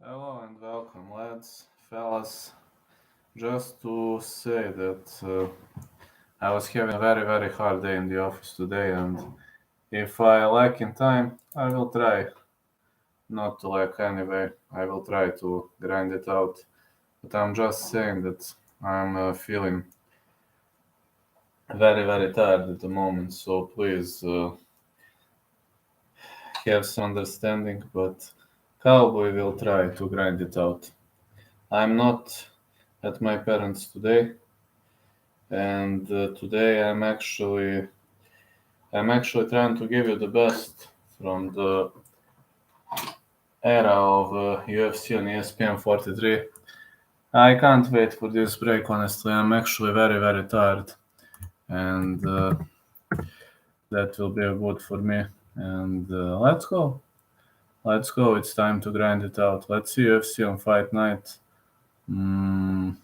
Hello and welcome, lads, fellas. Just to say that I was having a very hard day in the office today, and if I lack in time, I will try not to lack anyway. I will try to grind it out. But I'm just saying that I'm feeling very tired at the moment, so please have some understanding. But Cowboy will try to grind it out. I'm not at my parents today. And today I'm actually trying to give you the best from the era of UFC on ESPN 43. I can't wait for this break, honestly. I'm actually very tired, and that will be good for me. And let's go. Let's go. It's time to grind it out. Let's see UFC on fight night. Mm.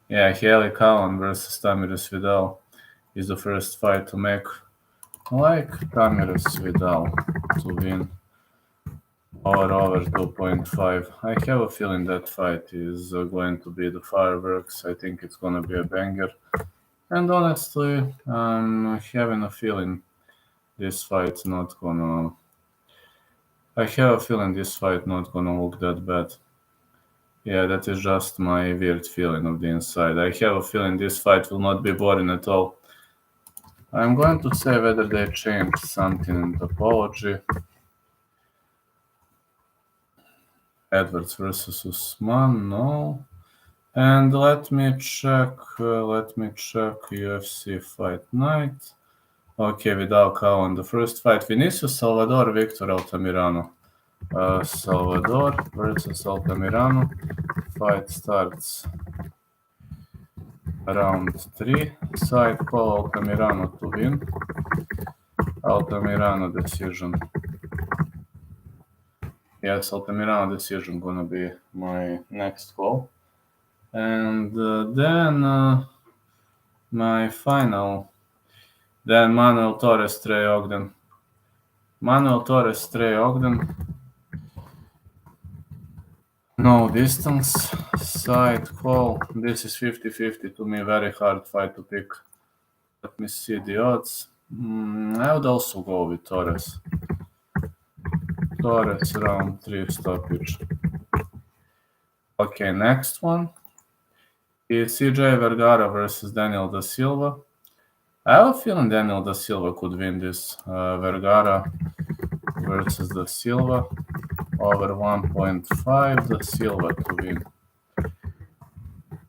Yeah, Haley Cowan versus Tamiris Vidal is the first fight to make. I like Tamiris Vidal to win or over 2.5. I have a feeling that fight is going to be the fireworks. I think it's going to be a banger. And honestly, I'm having a feeling this fight's not gonna. I have a feeling this fight not gonna look that bad. Yeah, that is just my weird feeling of the inside. I have a feeling this fight will not be boring at all. I'm going to say whether they changed something in the apology. Edwards versus Usman, no. And let me check UFC Fight Night. Okay, Vidal Cowan, the first fight. Vinicius Salvador, Victor Altamirano. Salvador versus Altamirano. Fight starts round 3. Side call Altamirano to win. Altamirano decision. Yes, Altamirano decision gonna be my next call. And then my final. Then Manuel Torres, Trey Ogden. Manuel Torres, Trey Ogden. No distance. Side call. This is 50-50 to me. Very hard fight to pick. Let me see the odds. I would also go with Torres. Torres round 3 stoppage. Okay, next one is CJ Vergara versus Daniel Da Silva. I have a feeling Daniel Da Silva could win this. Vergara versus Da Silva over 1.5. Da Silva to win.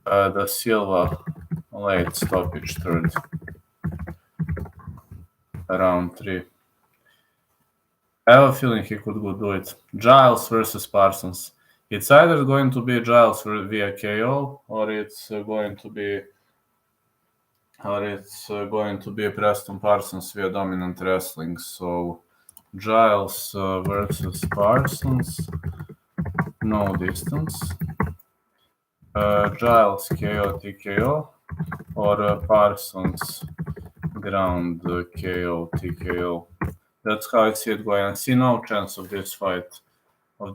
Da Silva late stoppage third. Round 3. I have a feeling he could go do it. Giles versus Parsons. It's either going to be Giles via KO or it's going to be Preston Parsons via dominant wrestling. So Giles versus Parsons, no distance. Giles KO TKO or Parsons ground KO TKO. That's how I see it going. I see no chance of this fight going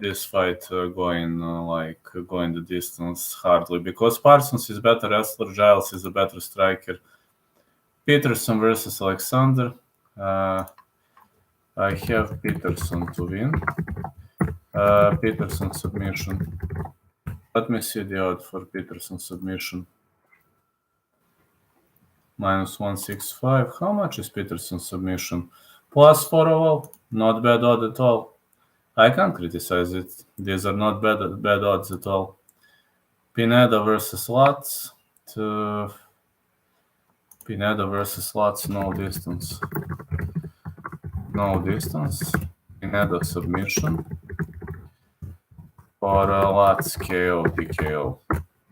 the distance hardly, because Parsons is better wrestler, Giles is a better striker. Peterson versus Alexander. I have Peterson to win. Peterson submission. Let me see the odds for Peterson submission. Minus 165. How much is Peterson submission? Plus 4 overall. Not bad odd at all. I can't criticize it. These are not bad odds at all. Pineda versus Lutz. Pineda versus Lutz, no distance. No distance. Pineda submission. Or Lutz KO TKO.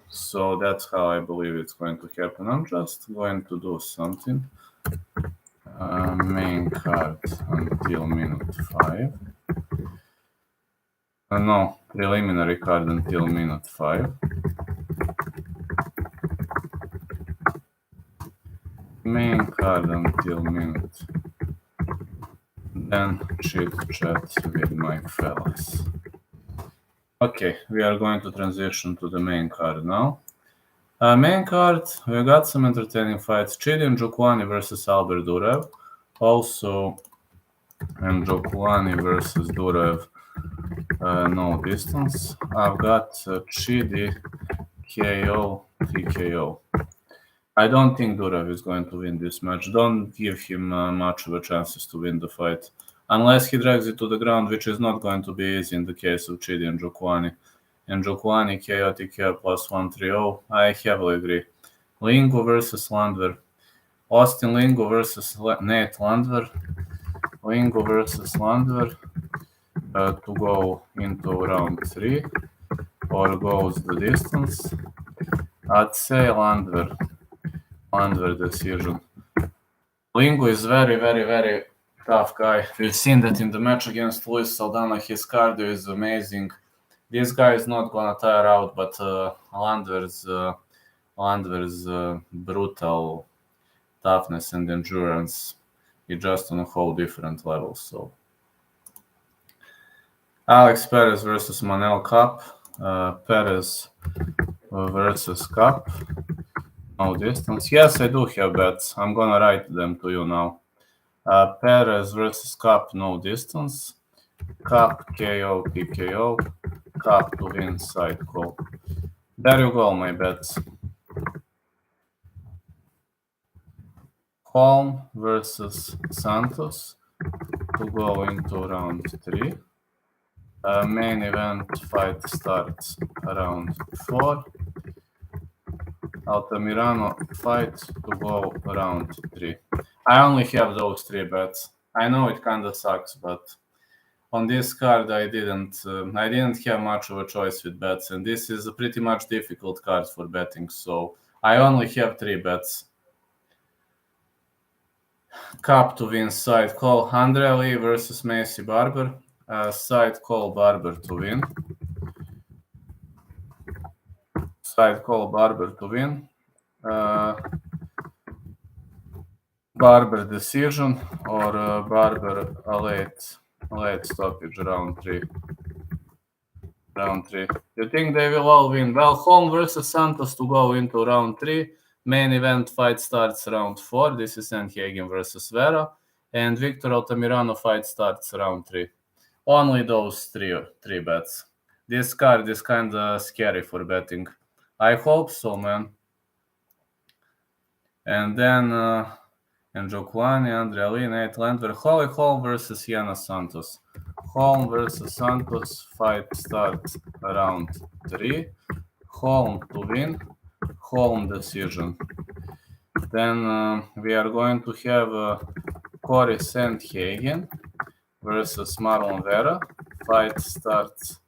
So that's how I believe it's going to happen. I'm just going to do something. Main card until minute 5. No, preliminary card until minute 5. Main card until minute. Then chit chat with my fellas. Okay, we are going to transition to the main card now. Main card, we got some entertaining fights. Chit and Njokuani versus Albert Durev. Also, Njokuani versus Durev, no distance. I've got Chidi, KO, TKO. I don't think Durev is going to win this match. Don't give him much of a chances to win the fight. Unless he drags it to the ground, which is not going to be easy in the case of Chidi and Njokuani. And Njokuani, KO, TKO plus 130. I heavily agree. Lingo versus Landwehr. Austin Lingo versus Nate Landwehr. Lingo versus Landwehr to go into round 3 or goes the distance. I'd say Landwehr decision. Lingo is very, very, very tough guy. We've seen that in the match against Luis Saldana. His cardio is amazing. This guy is not gonna tire out, but Landwehr's brutal toughness and endurance is just on a whole different level. So Alex Perez versus Manel Kape. Perez versus Kape. No distance. Yes, I do have bets. I'm gonna write them to you now. Perez versus Kape, no distance. Kape, KO, TKO. Kape to win, side call. There you go, my bets. Holm versus Santos to go into round 3. Main event fight starts around 4. Altamirano fight to go around 3. I only have those 3 bets. I know it kind of sucks, but on this card I didn't have much of a choice with bets, and this is a pretty much difficult card for betting, so I only have 3 bets. Kape to win, side call. Andre Lee versus Macy Barber. Side call Barber to win. Side call Barber to win. Barber decision or Barber a late stoppage round 3. You think they will all win? Well, Holm versus Santos to go into round 3. Main event fight starts round 4. This is Sandhagen versus Vera. And Victor Altamirano fight starts round 3. Only those three bets. This card is kind of scary for betting. I hope so, man. And then Njokuani, Andre Lee, Nate Landwehr, Holly Holm versus Yana Santos. Holm versus Santos fight starts around 3. Holm to win. Holm decision. Then we are going to have Corey Sandhagen versus Marlon Vera. Fight starts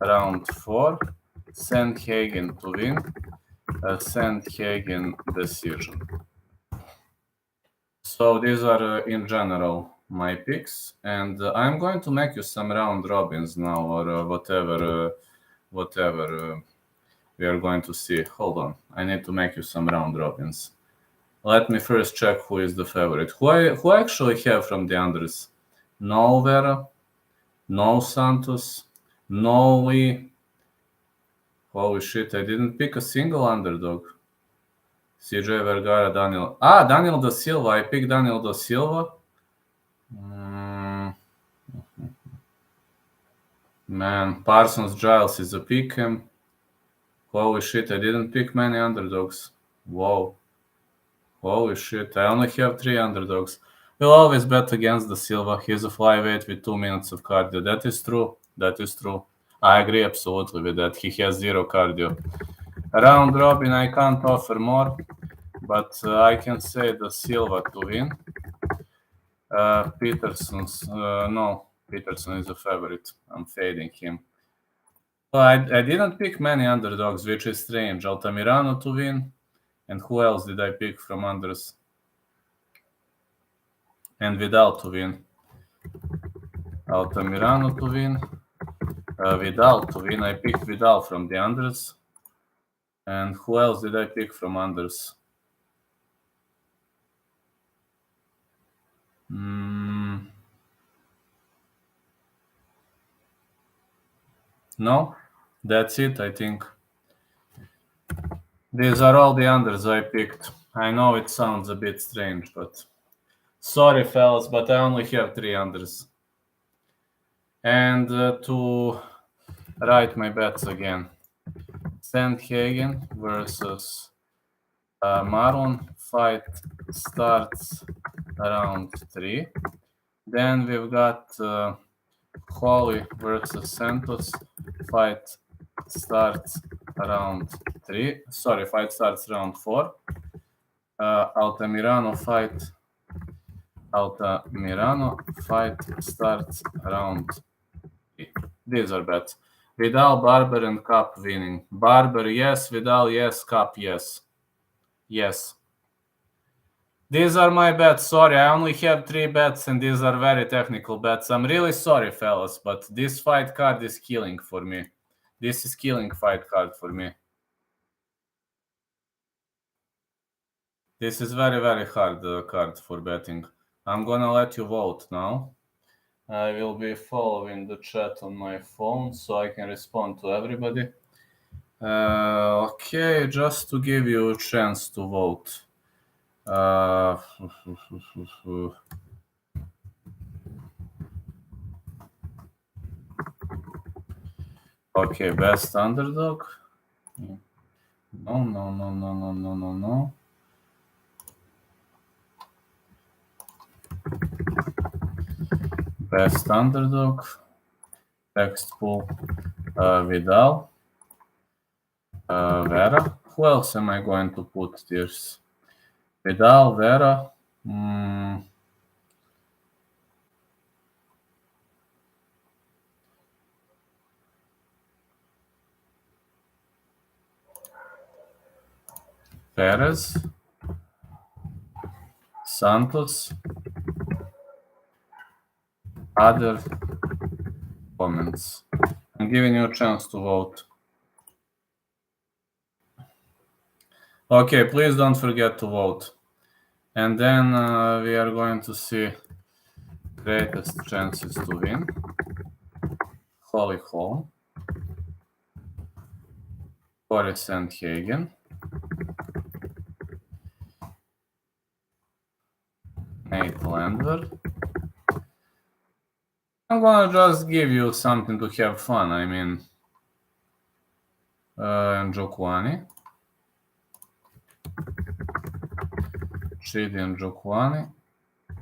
around 4. Sandhagen to win. Sandhagen decision. So these are in general my picks, and I'm going to make you some round robins now, or whatever we are going to see. Hold on, I need to make you some round robins. Let me first check who is the favorite. Who I actually have from the unders? No Vera, no Santos, no Lee. Holy shit, I didn't pick a single underdog. CJ Vergara, Daniel da Silva. I picked Daniel da Silva. Man, Parsons Giles is a pick him. Holy shit, I didn't pick many underdogs. Whoa. Holy shit, I only have 3 underdogs. We'll always bet against da Silva. He's a flyweight with 2 minutes of cardio. That is true. I agree absolutely with that. He has 0 cardio. Round robin, I can't offer more, but I can say da Silva to win. Peterson is a favorite. I'm fading him. I didn't pick many underdogs, which is strange. Altamirano to win. And who else did I pick from unders? And Vidal to win. Altamirano to win. Vidal to win. I picked Vidal from the unders. And who else did I pick from unders? No, That's it, I think. These are all the unders I picked. I know it sounds a bit strange, but sorry, fellas, but I only have 3 unders. And to write my bets again. Sandhagen versus Maroon. Fight starts around 3. Then we've got Holly versus Santos. Fight starts around 3. Sorry, fight starts around 4. Altamirano fight starts around 3. These are bets. Vidal, Barber, and Cup winning. Barber, yes. Vidal, yes. Cup, yes. Yes. These are my bets. Sorry, I only have 3 bets, and these are very technical bets. I'm really sorry, fellas, but this fight card is killing for me. This is killing fight card for me. This is very, very hard card for betting. I'm gonna let you vote now. I will be following the chat on my phone so I can respond to everybody. Okay, just to give you a chance to vote. Okay, best underdog. No. Best underdog. Text pool. Vidal. Vera. Who else am I going to put this? Vidal, Vera. Perez. Santos. Other comments. I'm giving you a chance to vote. Okay, please don't forget to vote. And then we are going to see greatest chances to win. Holly Holm. Corey Sandhagen. Nate Landwehr. I'm gonna just give you something to have fun. I mean, Njokwani. Chit and Njokwani.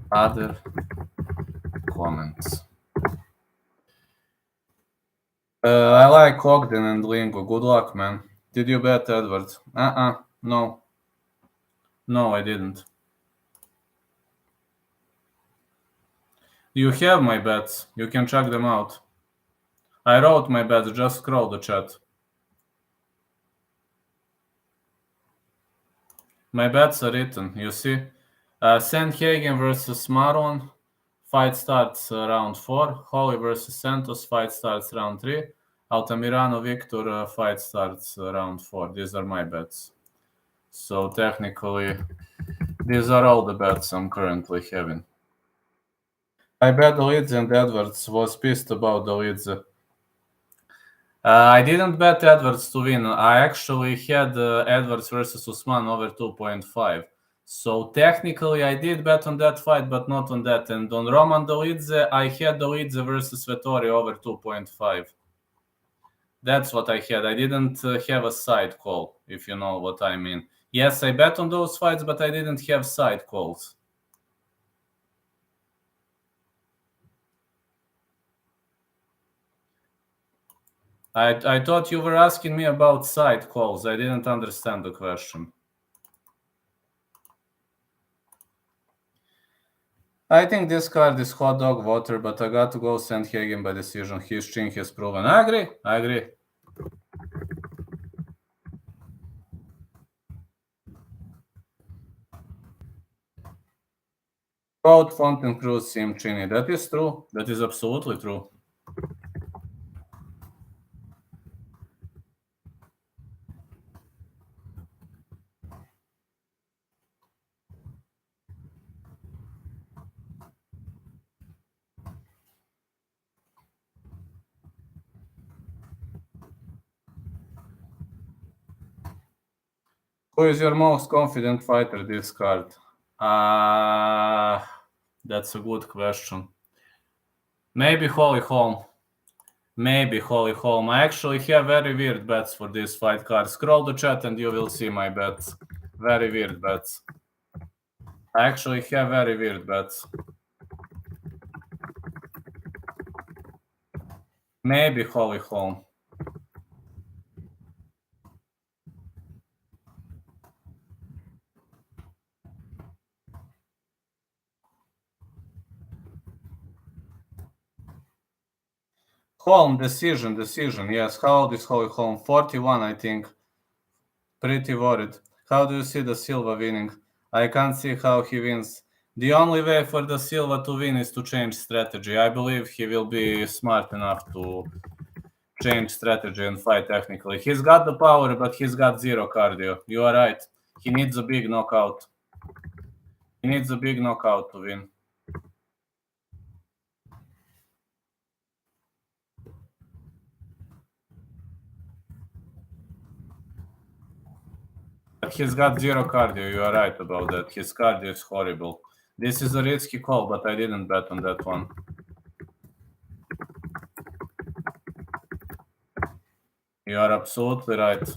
Other comments. I like Ogden and Lingo. Good luck, man. Did you bet Edward? No. No, I didn't. You have my bets. You can check them out. I wrote my bets. Just scroll the chat. My bets are written. You see? Sandhagen versus Maroon. Fight starts round 4. Holly versus Santos. Fight starts round 3. Altamirano Victor. Fight starts round 4. These are my bets. So technically, these are all the bets I'm currently having. I bet Dolidze and Edwards. Was pissed about Dolidze. I didn't bet Edwards to win. I actually had Edwards versus Usman over 2.5. So technically, I did bet on that fight, but not on that. And on Roman Dolidze, I had Dolidze versus Vettori over 2.5. That's what I had. I didn't have a side call, if you know what I mean. Yes, I bet on those fights, but I didn't have side calls. I thought you were asking me about side calls. I didn't understand the question. I think this card is hot dog water, but I got to go Sandhagen by decision. His chin has proven. I agree. Both Font and Cruz seem chinny. That is true. That is absolutely true. Who is your most confident fighter this card? That's a good question. Maybe Holly Holm. Maybe Holly Holm. I actually have very weird bets for this fight card. Scroll the chat and you will see my bets. Very weird bets. I actually have very weird bets. Maybe Holly Holm. Holm, decision. Yes, how old is Holly Holm? 41, I think. Pretty worried. How do you see the Silva winning? I can't see how he wins. The only way for the Silva to win is to change strategy. I believe he will be smart enough to change strategy and fight technically. He's got the power, but he's got zero cardio. You are right. He needs a big knockout. He needs a big knockout to win. But he's got zero cardio. You are right about that. His cardio is horrible. This is a risky call, but I didn't bet on that one. You are absolutely right.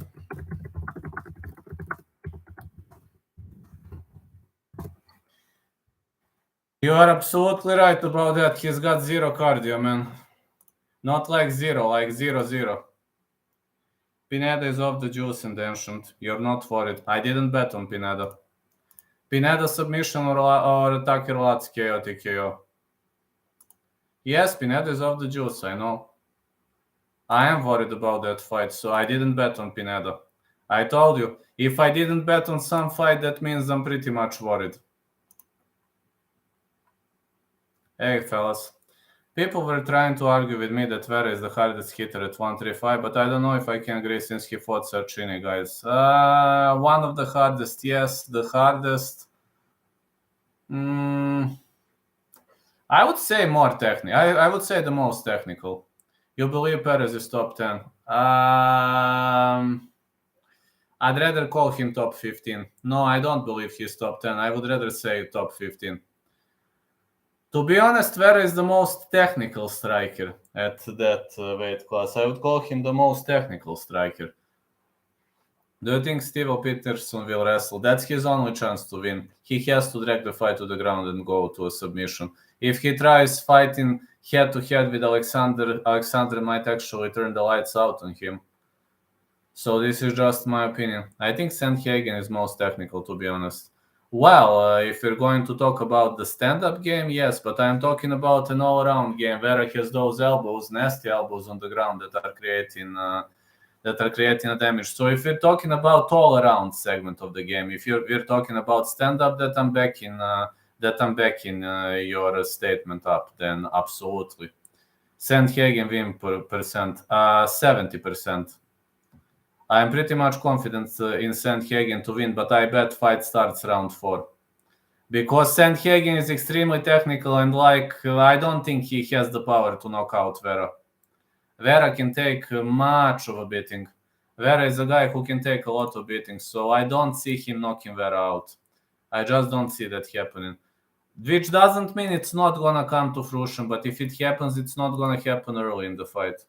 You are absolutely right about that. He's got zero cardio, man. Not like zero, like 0-0. Pineda is off the juice in the Ancient. You're not worried. I didn't bet on Pineda. Pineda submission or Tucker Latz KO TKO. Yes, Pineda is off the juice, I know. I am worried about that fight, so I didn't bet on Pineda. I told you, if I didn't bet on some fight, that means I'm pretty much worried. Hey, fellas. People were trying to argue with me that Vera is the hardest hitter at 135, but I don't know if I can agree since he fought Sarchini, guys. One of the hardest, yes. The hardest. I would say more technical. I would say the most technical. You believe Perez is top 10? I'd rather call him top 15. No, I don't believe he's top 10. I would rather say top 15. To be honest, Vera is the most technical striker at that weight class. I would call him the most technical striker. Do you think Steve Peterson will wrestle? That's his only chance to win. He has to drag the fight to the ground and go to a submission. If he tries fighting head-to-head with Alexander might actually turn the lights out on him. So this is just my opinion. I think Sandhagen is most technical, to be honest. Well, if we're going to talk about the stand-up game, yes, but I'm talking about an all-around game. Vera has those elbows, nasty elbows on the ground that are creating a damage. So if we're talking about all-around segment of the game, if we're talking about stand-up, that I'm backing your statement up, then absolutely. Sandhagen win percent, 70%. I'm pretty much confident in Sandhagen to win, but I bet fight starts round 4. Because Sandhagen is extremely technical and I don't think he has the power to knock out Vera. Vera can take much of a beating. Vera is a guy who can take a lot of beatings, so I don't see him knocking Vera out. I just don't see that happening. Which doesn't mean it's not gonna come to fruition, but if it happens, it's not gonna happen early in the fight.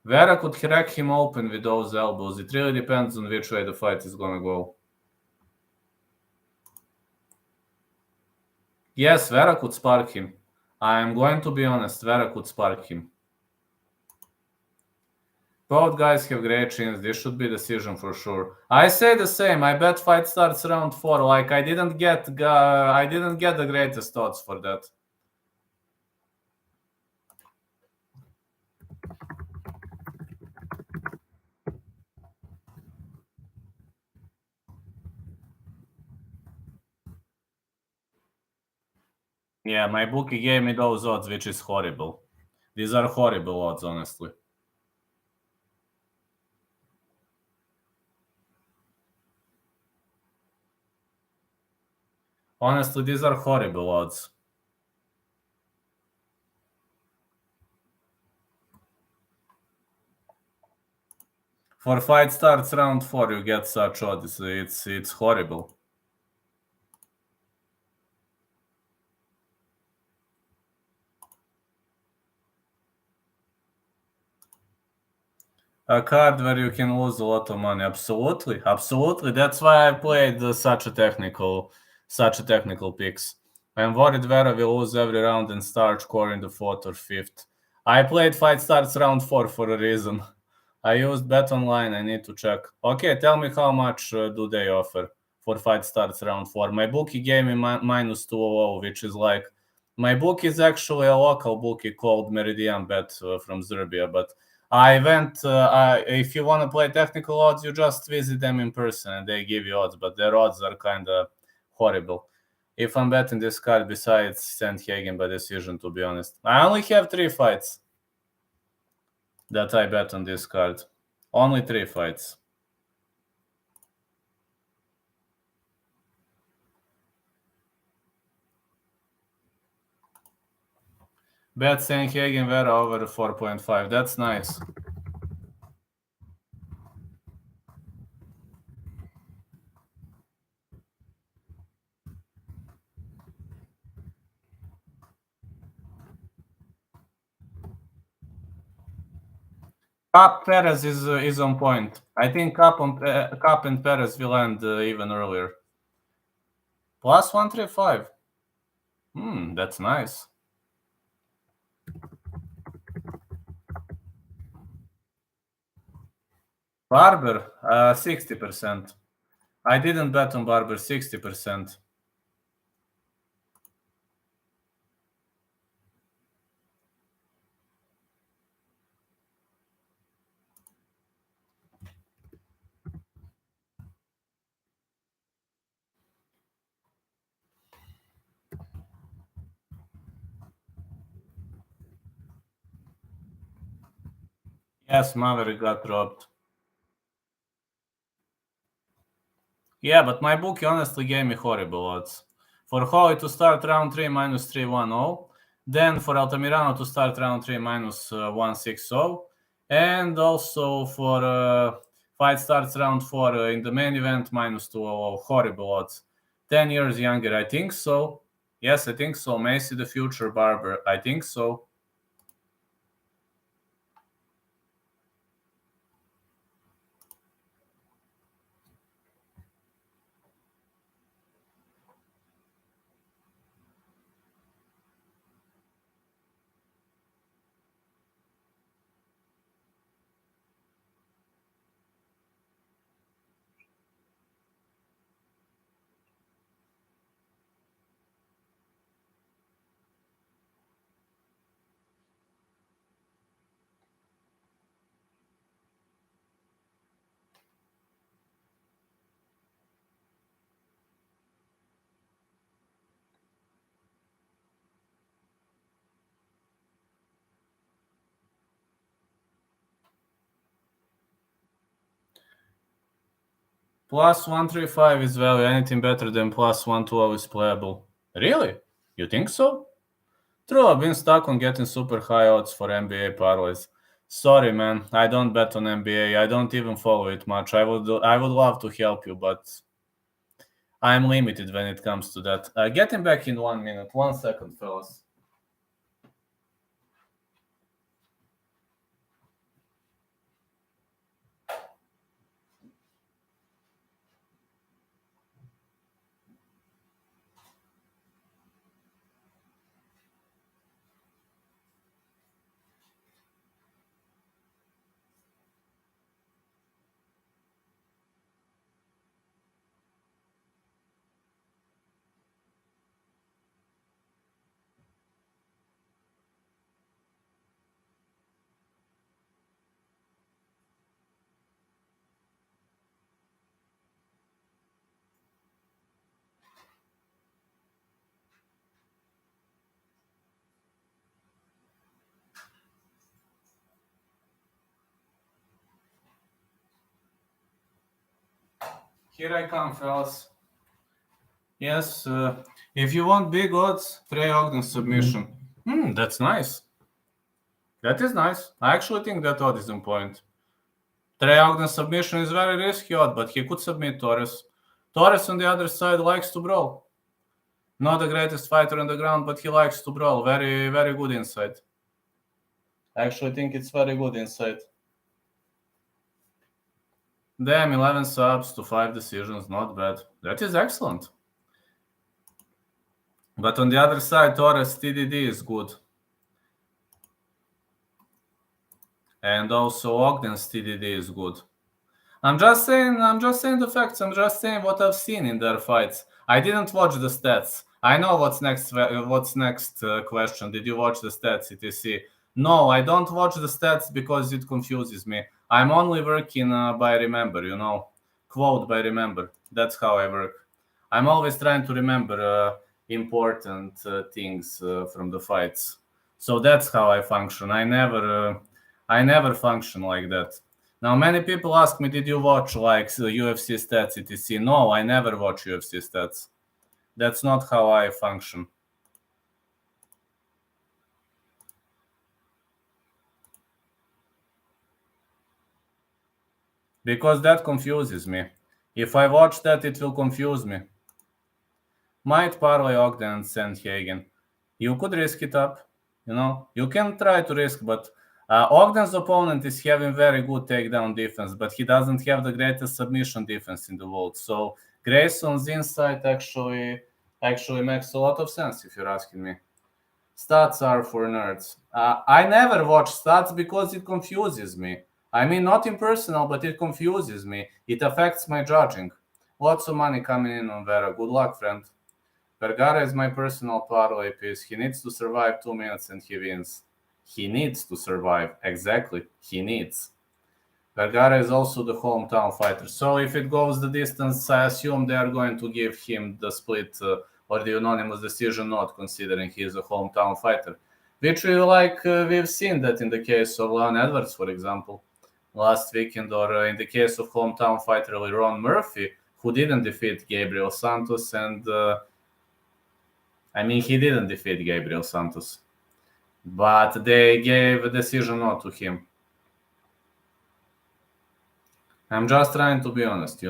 Vera could crack him open with those elbows. It really depends on which way the fight is gonna go. Yes, Vera could spark him. I'm going to be honest, Vera could spark him. Both guys have great chins. This should be decision for sure. I say the same. I bet fight starts round 4. Like I didn't get the greatest odds for that. Yeah, my bookie gave me those odds, which is horrible. These are horrible odds, honestly. Honestly, these are horrible odds. For fight starts round 4, you get such odds. It's horrible. A card where you can lose a lot of money. Absolutely. That's why I played such a technical picks. I'm worried Vera will lose every round and start scoring the 4th or 5th. I played fight starts round 4 for a reason. I used bet online. I need to check. Okay, tell me how much do they offer for fight starts round 4. My bookie gave me minus 200, which is like, my book is actually a local bookie called Meridian Bet from Serbia, but I went. If you want to play technical odds, you just visit them in person and they give you odds, but their odds are kind of horrible. If I'm betting this card besides Sandhagen by decision, to be honest, I only have 3 fights that I bet on this card. Only 3 fights. Bet Sandhagen Vera over 4.5. That's nice. Cup Perez is on point. I think Cup and Perez will end even earlier. Plus 135. That's nice. Barber, 60%. I didn't bet on Barber, 60%. Yes, Maverick got dropped. Yeah, but my bookie honestly gave me horrible odds. For Holy to start round 3 minus 310, then for Altamirano to start round 3 minus 160, and also for fight starts round 4 in the main event minus 200. Horrible odds. 10 years younger, I think so. Yes, I think so. Macy the future Barber, I think so. Plus 135 is value. Anything better than plus 112 is playable. Really? You think so? True, I've been stuck on getting super high odds for NBA parlays. Sorry, man. I don't bet on NBA. I don't even follow it much. I would love to help you, but I'm limited when it comes to that. Getting back in 1 minute. 1 second, fellas. Here I come, fellas. Yes, if you want big odds, Trey Ogden submission. That's nice. That is nice. I actually think that odd is on point. Trey Ogden's submission is very risky odd, but he could submit Torres. Torres on the other side likes to brawl. Not the greatest fighter on the ground, but he likes to brawl. Very, very good inside. I actually think it's very good inside. Damn, 11 subs to 5 decisions, not bad. That is excellent. But on the other side, Torres TDD is good. And also Ogden's TDD is good. I'm just saying the facts. I'm just saying what I've seen in their fights. I didn't watch the stats. I know what's next question. Did you watch the stats, etc.? No, I don't watch the stats because it confuses me. I'm only working by remember, quote by remember. That's how I work. I'm always trying to remember important things from the fights. So that's how I function. I never function like that. Now, many people ask me, did you watch UFC stats, etc.? No, I never watch UFC stats. That's not how I function. Because that confuses me. If I watch that, it will confuse me. Might parlay Ogden and Sandhagen. You could risk it up. You can try to risk, but Ogden's opponent is having very good takedown defense, but he doesn't have the greatest submission defense in the world. So Grayson's insight actually makes a lot of sense if you're asking me. Stats are for nerds. I never watch stats because it confuses me. I mean, not impersonal, but it confuses me. It affects my judging. Lots of money coming in on Vera. Good luck, friend. Vergara is my personal parlay piece. He needs to survive 2 minutes and he wins. He needs to survive. Exactly. He needs. Vergara is also the hometown fighter. So if it goes the distance, I assume they are going to give him the split or the unanimous decision, not considering he is a hometown fighter. Which we've seen that in the case of Leon Edwards, for example, last weekend, or in the case of hometown fighter Leron Murphy, who didn't defeat Gabriel Santos, and he didn't defeat Gabriel Santos, but they gave a decision not to him. I'm just trying to be honest,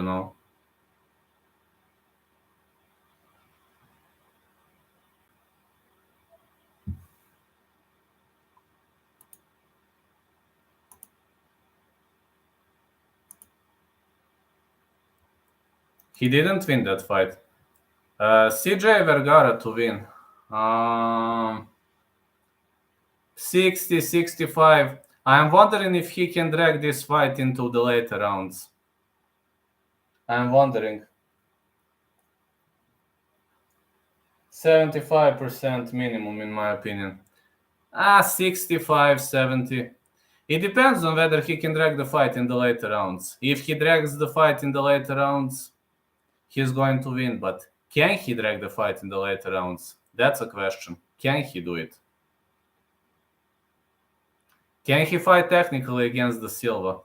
He didn't win that fight. CJ Vergara to win. 60, 65. I'm wondering if he can drag this fight into the later rounds. I'm wondering. 75% minimum, in my opinion. 65, 70. It depends on whether he can drag the fight in the later rounds. If he drags the fight in the later rounds, he's going to win. But can he drag the fight in the later rounds? That's a question. Can he do it? Can he fight technically against the Silva?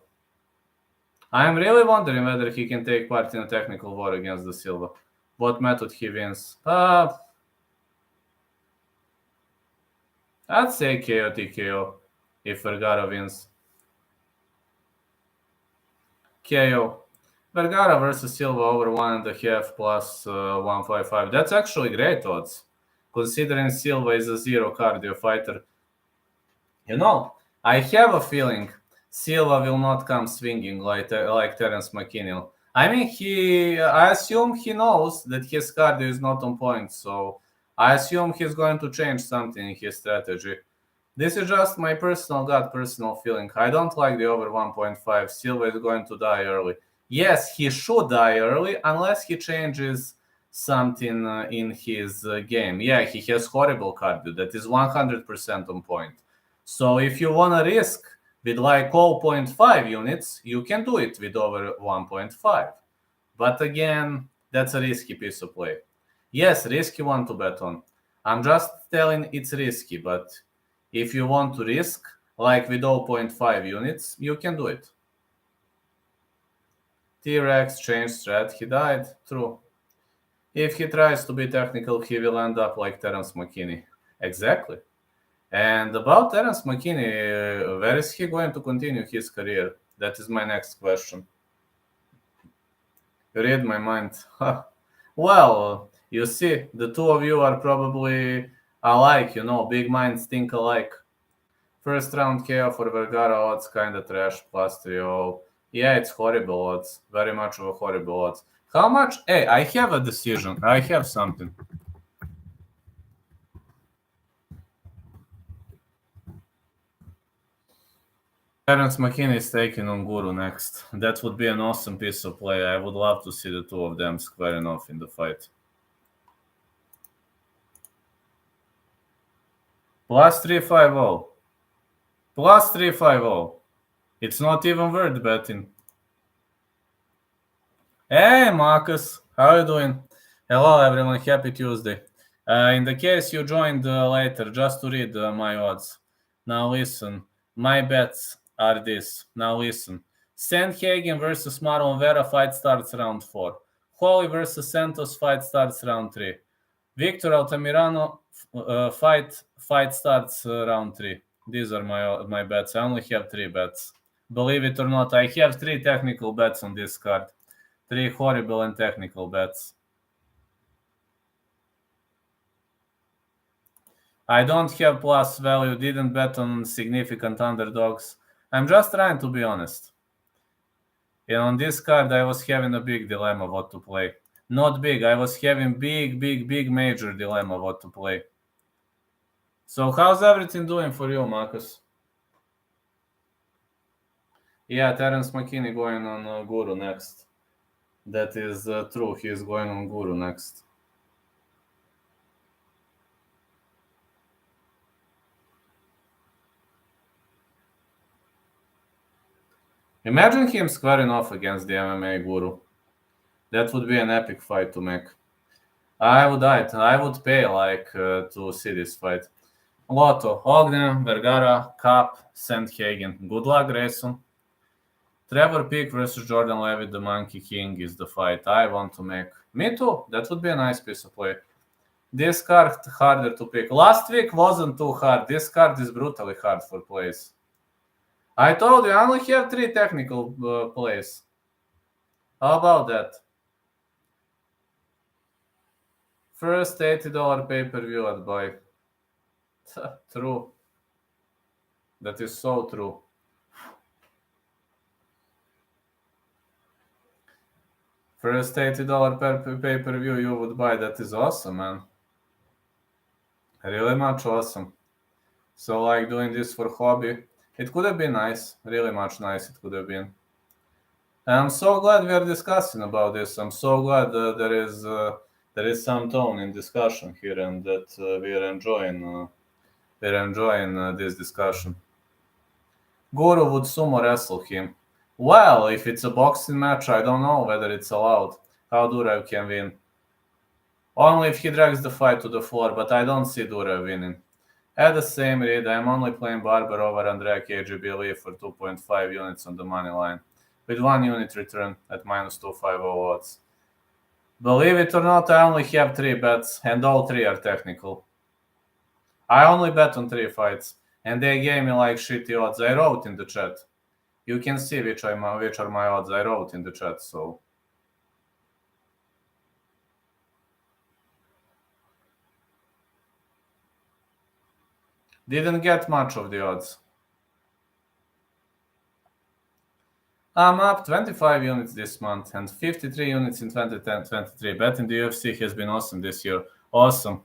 I'm really wondering whether he can take part in a technical war against the Silva. What method he wins? I'd say KO TKO if Vergara wins. KO. Vergara versus Silva over 1.5 plus 155. That's actually great odds, considering Silva is a zero cardio fighter. I have a feeling Silva will not come swinging like Terence McKinnell. I assume he knows that his cardio is not on point, so I assume he's going to change something in his strategy. This is just my personal feeling. I don't like the over 1.5. Silva is going to die early. Yes, he should die early unless he changes something in his game. Yeah, he has horrible cardio. That is 100% on point. So if you want to risk with 0.5 units, you can do it with over 1.5. But again, that's a risky piece of play. Yes, risky one to bet on. I'm just telling it's risky, but if you want to risk, with 0.5 units, you can do it. T-Rex changed strat, he died, true. If he tries to be technical, he will end up like Terence McKinney. Exactly. And about Terence McKinney, where is he going to continue his career? That is my next question. You read my mind. Well, you see, the two of you are probably alike, big minds think alike. First round KO for Vergara odds kinda trash, plus 3-0. Yeah, it's horrible odds. Very much of a horrible odds. How much? Hey, I have a decision. I have something. Terence McKinney is taking on Guru next. That would be an awesome piece of play. I would love to see the two of them squaring off in the fight. Plus 350. Plus 350. It's not even worth betting. Hey, Marcus. How are you doing? Hello, everyone. Happy Tuesday. In the case you joined later, just to read my odds. Now listen. My bets are this. Now listen. Sandhagen versus Marlon Vera fight starts round 4. Holly versus Santos fight starts round 3. Victor Altamirano fight starts round 3. These are my bets. I only have 3 bets. Believe it or not, I have 3 technical bets on this card. 3 horrible and technical bets. I don't have plus value, didn't bet on significant underdogs. I'm just trying to be honest. And on this card, I was having a big dilemma what to play. Not big, I was having big major dilemma what to play. So how's everything doing for you, Marcus? Yeah, Terence McKinney going on Guru next. That is true, he is going on Guru next. Imagine him squaring off against the MMA Guru. That would be an epic fight to make. I would pay to see this fight. Lotto, Ogden, Vergara, Cup, Sandhagen. Good luck, Grayson. Trevor Peak versus Jordan Levitt, the Monkey King is the fight I want to make. Me too. That would be a nice piece of play. This card harder to pick. Last week wasn't too hard. This card is brutally hard for plays. I told you I only have 3 technical plays. How about that? First $80 pay-per-view I'd buy. True. That is so true. First $80 per pay-per-view you would buy. That is awesome, man. Really much awesome. So like doing this for hobby, it could have been nice. Really much nice it could have been. And I'm so glad we are discussing about this. I'm so glad there is some tone in discussion here and that we are enjoying this discussion. Guru would sumo wrestle him. Well, if it's a boxing match, I don't know whether it's allowed. How Durev can win. Only if he drags the fight to the floor, but I don't see Durev winning. At the same read, I'm only playing Barber over Andrea KGB Lee for 2.5 units on the money line, with 1 unit return at minus 250 odds. Believe it or not, I only have 3 bets, and all 3 are technical. I only bet on 3 fights, and they gave me like shitty odds. I wrote in the chat. You can see which are my odds. I wrote in the chat, so. Didn't get much of the odds. I'm up 25 units this month and 53 units in 2010-23. Betting the UFC has been awesome this year. Awesome.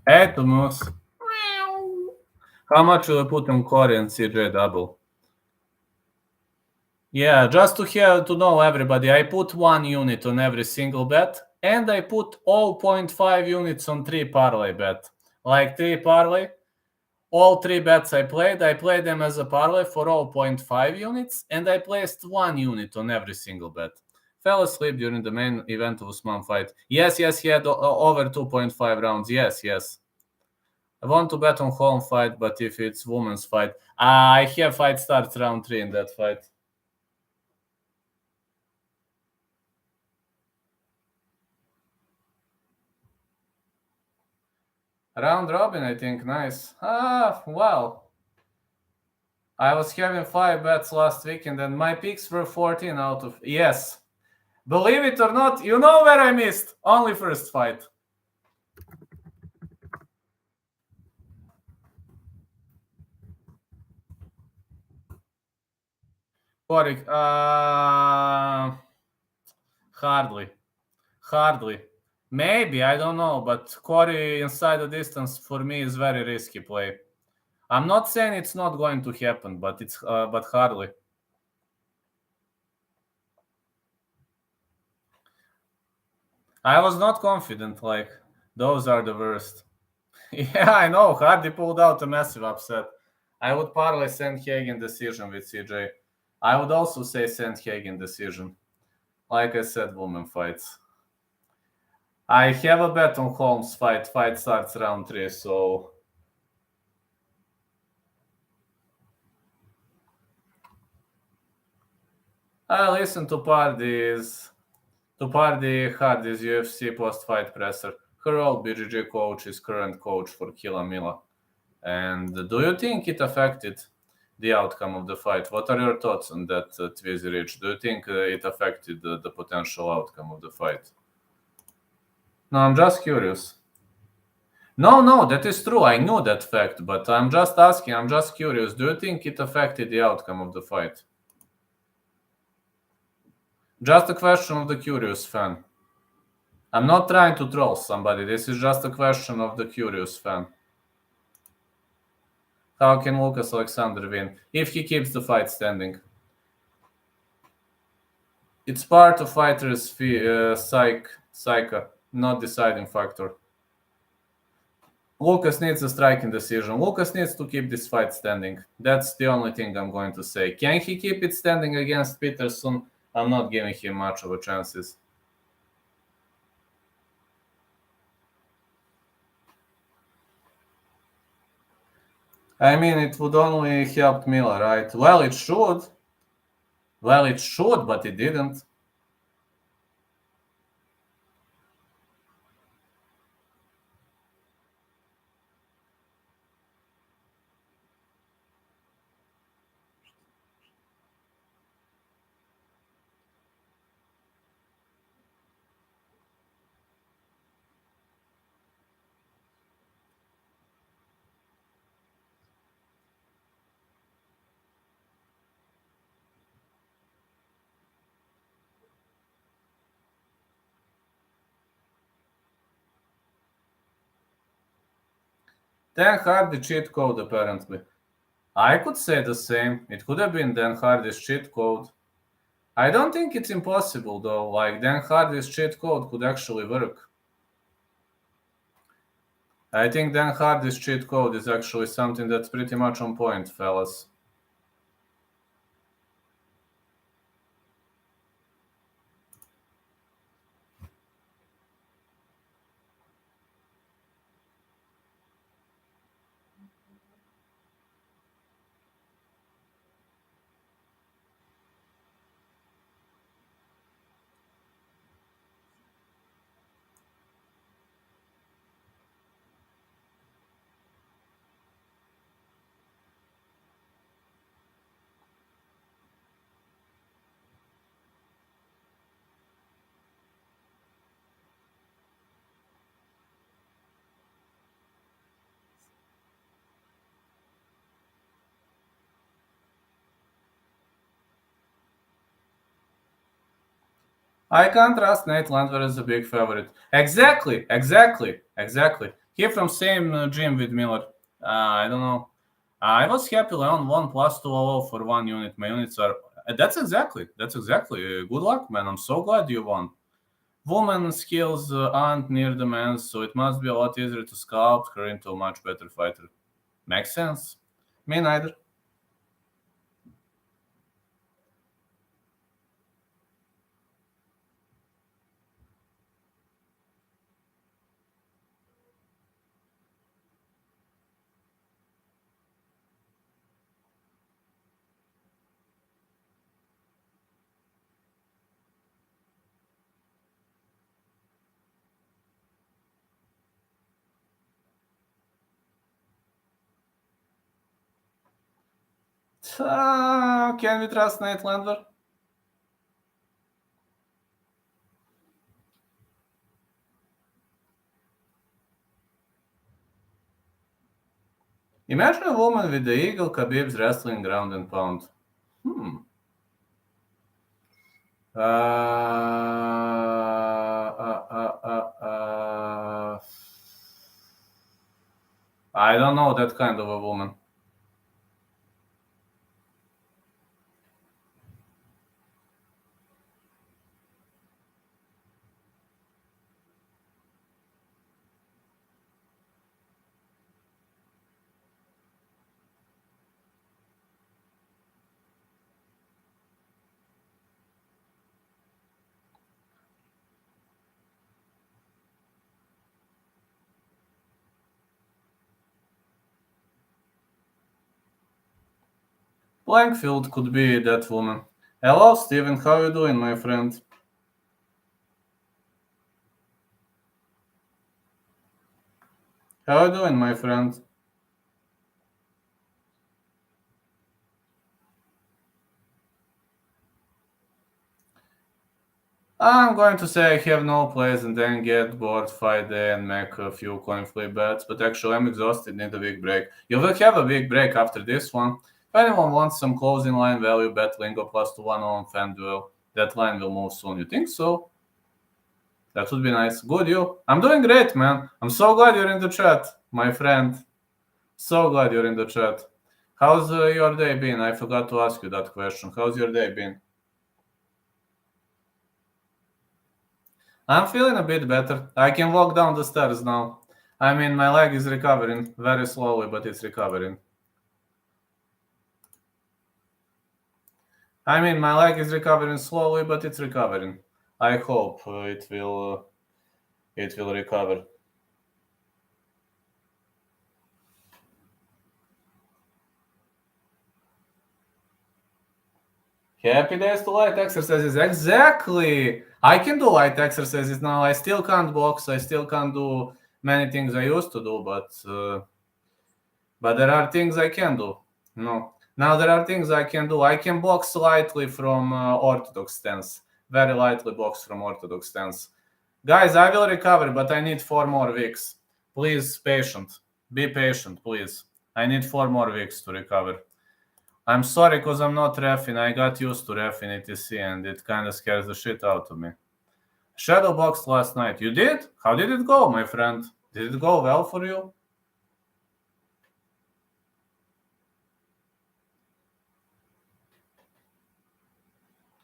Eto, moose. How much will I put on Corey and CJ double? Yeah, just to know everybody, I put 1 unit on every single bet, and I put 0.5 units on 3 parlay bet. Like 3 parlay, All 3 bets I played them as a parlay for all 0.5 units, and I placed 1 unit on every single bet. Fell asleep during the main event of Usman fight. Yes, he had over 2.5 rounds. Yes. I want to bet on home fight, but if it's women's fight, I have fight starts round 3 in that fight. Round robin, I think. Nice. Well. I was having 5 bets last weekend, and my picks were 14 out of... Yes. Believe it or not, you know where I missed? Only first fight. Corey, hardly. Maybe, I don't know, but Corey inside the distance for me is very risky play. I'm not saying it's not going to happen, but hardly. I was not confident, like, those are the worst. Yeah, I know, Hardy pulled out a massive upset. I would parlay Sandhagen decision with CJ. I would also say Sandhagen decision. Like I said, women fights. I have a bet on Holmes fight. Fight starts round 3, so... I listen to Pardy Hardy's UFC post-fight presser. Her old BJJ coach is current coach for Kila Mila. And do you think it affected the outcome of the fight? What are your thoughts on that, Twizy Rich? Do you think it affected the potential outcome of the fight? No, I'm just curious. No, that is true. I knew that fact, but I'm just asking. I'm just curious. Do you think it affected the outcome of the fight? Just a question of the curious fan. I'm not trying to troll somebody. This is just a question of the curious fan. How can Lucas Alexander win if he keeps the fight standing? It's part of fighter's psyche, not deciding factor. Lucas needs a striking decision. Lucas needs to keep this fight standing. That's the only thing I'm going to say. Can he keep it standing against Peterson? I'm not giving him much of a chances. I mean, it would only help Miller, right? Well, it should, but it didn't. Dan Hardy cheat code, apparently. I could say the same. It could have been Dan Hardy's cheat code. I don't think it's impossible, though. Like, Dan Hardy's cheat code could actually work. I think Dan Hardy's cheat code is actually something that's pretty much on point, fellas. I can't trust Nate Landwehr as a big favorite. Exactly. He from same gym with Miller. I don't know. I was happy on 1 plus 200 for 1 unit. My units are... That's exactly. Good luck, man. I'm so glad you won. Women's skills aren't near the men's, so it must be a lot easier to sculpt her into a much better fighter. Makes sense. Me neither. Can we trust Nate Landwehr? Imagine a woman with the eagle Khabib's wrestling ground and pound. I don't know that kind of a woman. Blankfield could be that woman. Hello, Steven. How you doing, my friend? How you doing, my friend? I'm going to say I have no plays and then get bored fight day and make a few coin flip bets, but actually I'm exhausted, need a big break. You will have a big break after this one. If anyone wants some closing line value, bet Lingo plus 2-1 on FanDuel. That line will move soon. You think so? That would be nice. Good, you? I'm doing great, man. I'm so glad you're in the chat, my friend. So glad you're in the chat. How's your day been? I forgot to ask you that question. How's your day been? I'm feeling a bit better. I can walk down the stairs now. I mean, my leg is recovering very slowly, but it's recovering. I mean, my leg is recovering slowly, but it's recovering. I hope it will recover. Happy days to light exercises. Exactly. I can do light exercises now. I still can't box. I still can't do many things I used to do, but there are things I can do. No. Now there are things I can do. I can box slightly from orthodox stance. Very lightly box from orthodox stance. Guys, I will recover, but I need 4 more weeks. Please, patient. Be patient, please. I need 4 more weeks to recover. I'm sorry because I'm not reffing. I got used to reffing ETC and it kind of scares the shit out of me. Shadow boxed last night. You did? How did it go, my friend? Did it go well for you?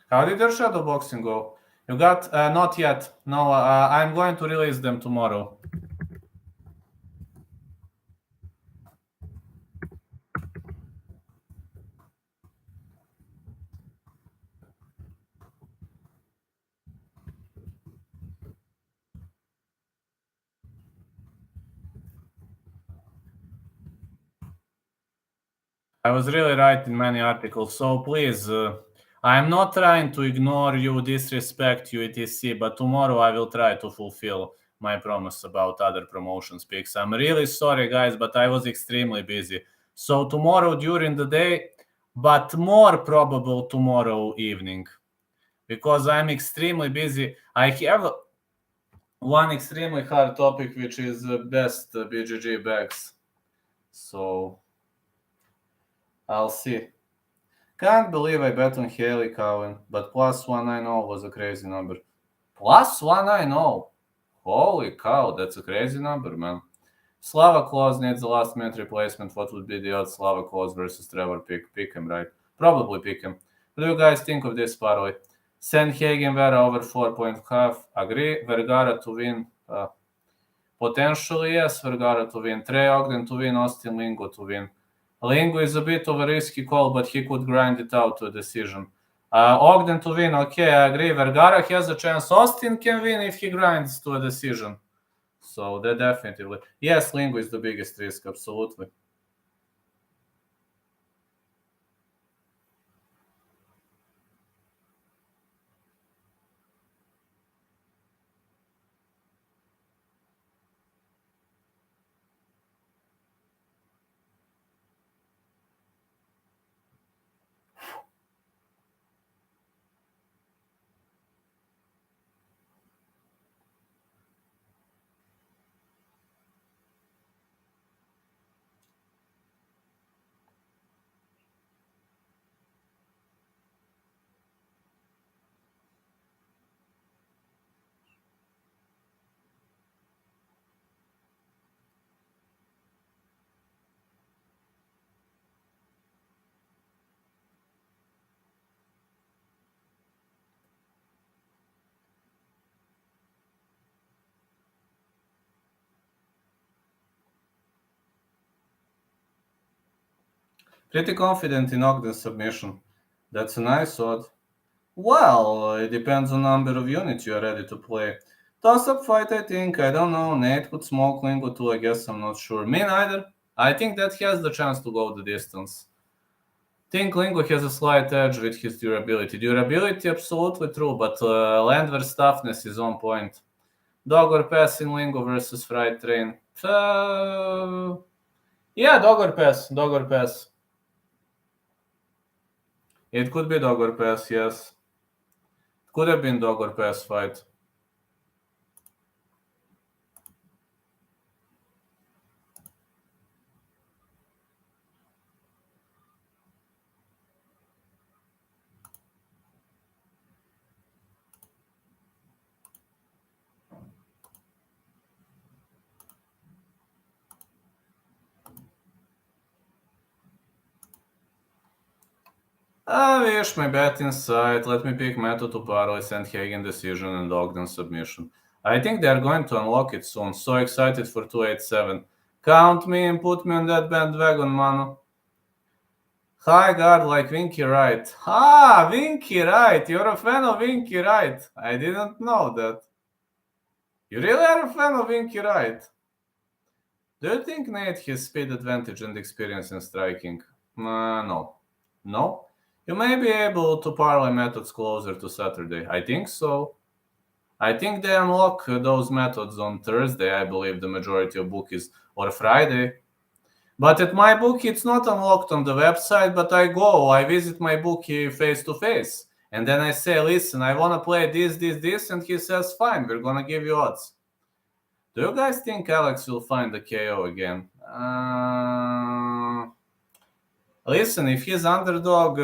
How did your shadow boxing go? You got not yet. No, I'm going to release them tomorrow. I was really right in many articles, so please, I'm not trying to ignore you, disrespect you, etc. But tomorrow I will try to fulfill my promise about other promotion speaks. I'm really sorry, guys, but I was extremely busy. So tomorrow during the day, but more probable tomorrow evening, because I'm extremely busy. I have one extremely hard topic, which is best BGG bags. So I'll see. Can't believe I bet on Haley Cowan, but plus 190 was a crazy number. Plus 190? Holy cow, that's a crazy number, man. Slava Claus needs a last minute replacement. What would be the odds Slava Claus versus Trevor Pick? Pick him, right? Probably pick him. What do you guys think of this parlay? Sandhagen Vera over 4.5. Agree. Vergara to win. Potentially, yes, Vergara to win. Trey Ogden to win, Austin Lingo to win. Lingo is a bit of a risky call, but he could grind it out to a decision. Ogden to win, okay, I agree. Vergara has a chance. Austin can win if he grinds to a decision. So that definitely. Yes, Lingo is the biggest risk, absolutely. Pretty confident in Ogden's submission. That's a nice odd. Well, it depends on number of units you are ready to play. Toss-up fight, I think. I don't know. Nate could smoke Lingo too, I guess. I'm not sure. Me neither. I think that he has the chance to go the distance. Think Lingo has a slight edge with his durability. Durability, absolutely true, but Landwehr's toughness is on point. Dog or pass in Lingo versus Fried Train. Yeah, dog or pass. Dog or pass. It could be dog or pass, yes. Could have been dog or pass fight. I wish my bet inside. Let me pick Meto to parlay, Sandhagen decision, and Ogden submission. I think they're going to unlock it soon. So excited for 287. Count me and put me on that bandwagon, mano. High guard like Winky Wright. Ah, Winky Wright. You're a fan of Winky Wright. I didn't know that. You really are a fan of Winky Wright. Do you think Nate has speed advantage and experience in striking? No. No? You may be able to parlay methods closer to Saturday. I think so. I think they unlock those methods on Thursday, I believe the majority of bookies, or Friday. But at my bookie, it's not unlocked on the website, but I visit my bookie face to face. And then I say, listen, I want to play this, and he says, fine, we're going to give you odds. Do you guys think Alex will find the KO again? Listen, if he's underdog,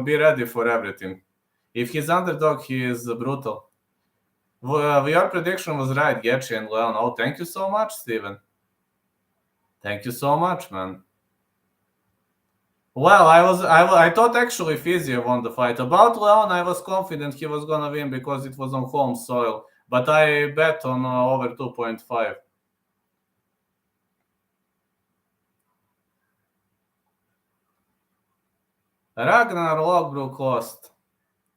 be ready for everything. If he's underdog, he is brutal. Your prediction was right, Getchi and Leon. Oh, thank you so much, Steven. Thank you so much, man. Well, I thought actually Fiziev won the fight. About Leon, I was confident he was gonna win because it was on home soil, but I bet on over 2.5. Ragnar Logbrook lost.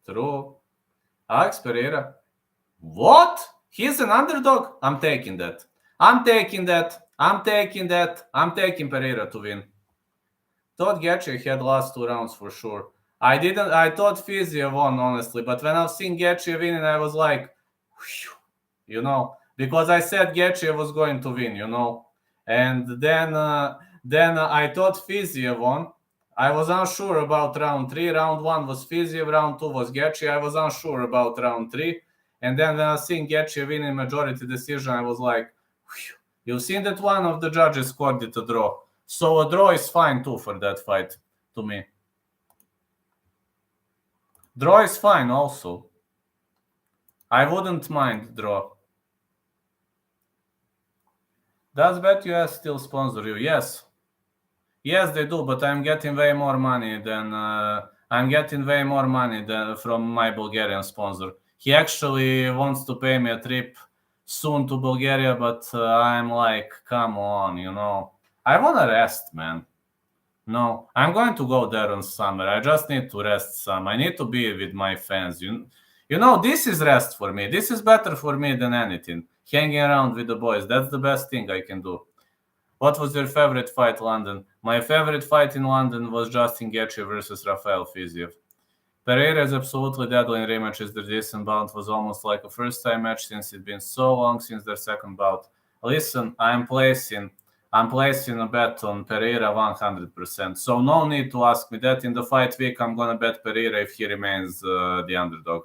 True. Alex Pereira. What? He's an underdog? I'm taking that. I'm taking Pereira to win. Thought Getchi had last 2 rounds for sure. I thought Fiziev won, honestly, but when I've seen Getchi winning, I was like, whew, because I said Getchi was going to win, And then I thought Fiziev won. I was unsure about round 3. Round 1 was Fiziev, round 2 was Getchi. I was unsure about round 3. And then when I seen Getchi winning majority decision, I was like, whew. You've seen that one of the judges scored it a draw. So a draw is fine too for that fight, to me. Draw is fine also. I wouldn't mind draw. Does BetUS still sponsor you? Yes. Yes, they do, but I'm getting way more money than from my Bulgarian sponsor. He actually wants to pay me a trip soon to Bulgaria, but I'm like, come on, I want to rest, man. No, I'm going to go there on summer. I just need to rest some. I need to be with my fans. This is rest for me. This is better for me than anything. Hanging around with the boys. That's the best thing I can do. What was your favorite fight, London? My favorite fight in London was Justin Gaethje versus Rafael Fiziev. Pereira is absolutely deadly in rematches. Their recent bout was almost like a first-time match since it's been so long since their second bout. Listen, I'm placing a bet on Pereira 100%. So no need to ask me that. In the fight week, I'm gonna bet Pereira if he remains the underdog.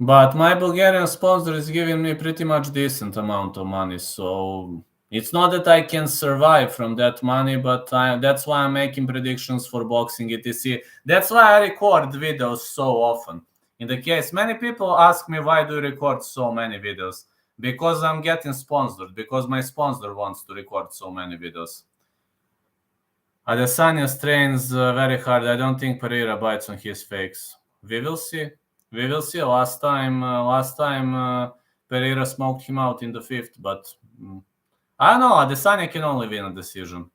But my Bulgarian sponsor is giving me pretty much decent amount of money, so it's not that I can survive from that money, but that's why I'm making predictions for boxing etc. That's why I record videos so often. In the case, many people ask me why do you record so many videos? Because I'm getting sponsored, because my sponsor wants to record so many videos. Adesanya trains very hard. I don't think Pereira bites on his fakes. We will see. We will see. Last time, Pereira smoked him out in the fifth, but I don't know. Adesanya can only win a decision.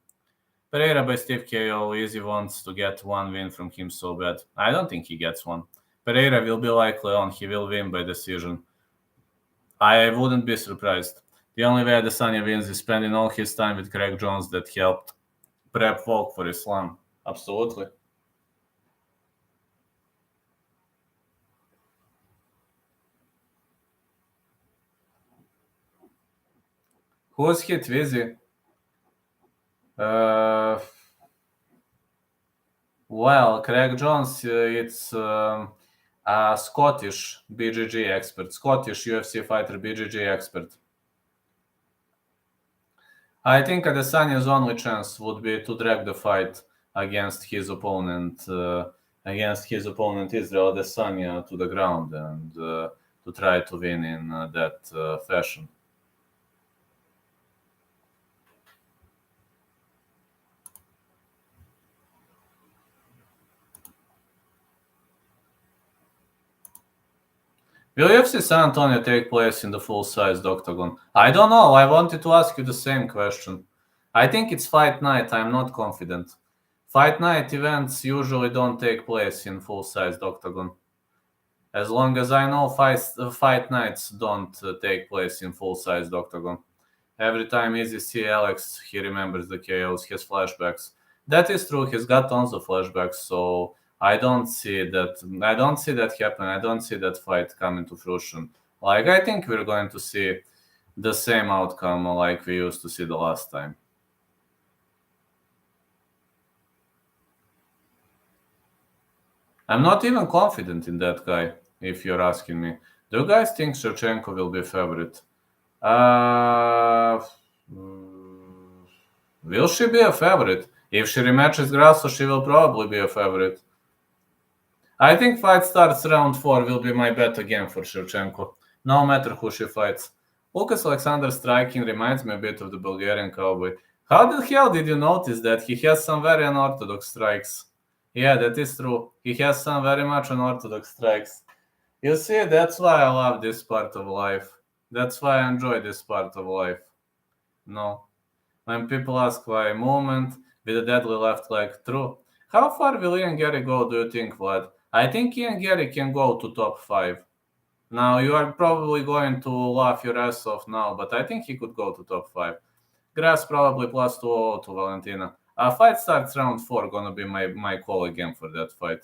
Pereira by stiff KO. Easy wants to get one win from him so bad. I don't think he gets one. Pereira will be likely on. He will win by decision. I wouldn't be surprised. The only way Adesanya wins is spending all his time with Craig Jones that helped prep Volk for Islam. Absolutely. Who's hit Vizzy? Well, Craig Jones, it's a Scottish BJJ expert, Scottish UFC fighter BJJ expert. I think Adesanya's only chance would be to drag the fight against his opponent Israel Adesanya to the ground and to try to win in that fashion. Will UFC San Antonio take place in the full-sized octagon? I don't know. I wanted to ask you the same question. I think it's fight night. I'm not confident. Fight night events usually don't take place in full-sized octagon. As long as I know, fight nights don't take place in full-sized octagon. Every time Easy see Alex, he remembers the KOs, he has flashbacks. That is true. He's got tons of flashbacks, so I don't see that happen. I don't see that fight coming to fruition. Like, I think we're going to see the same outcome like we used to see the last time. I'm not even confident in that guy, if you're asking me. Do you guys think Shevchenko will be a favorite? Will she be a favorite? If she rematches Grasso, she will probably be a favorite. I think fight starts round 4 will be my bet again for Shevchenko, no matter who she fights. Lucas Alexander striking reminds me a bit of the Bulgarian cowboy. How the hell did you notice that? He has some very unorthodox strikes. Yeah, that is true. He has some very much unorthodox strikes. You see, that's why I love this part of life. That's why I enjoy this part of life. No. When people ask why movement with a deadly left leg, true. How far will Ian Gary go, do you think, Vlad? I think Ian Gary can go to top 5. Now, you are probably going to laugh your ass off now, but I think he could go to top 5. Grass probably plus 2-0 to Valentina. Fight starts round 4, gonna be my call again for that fight.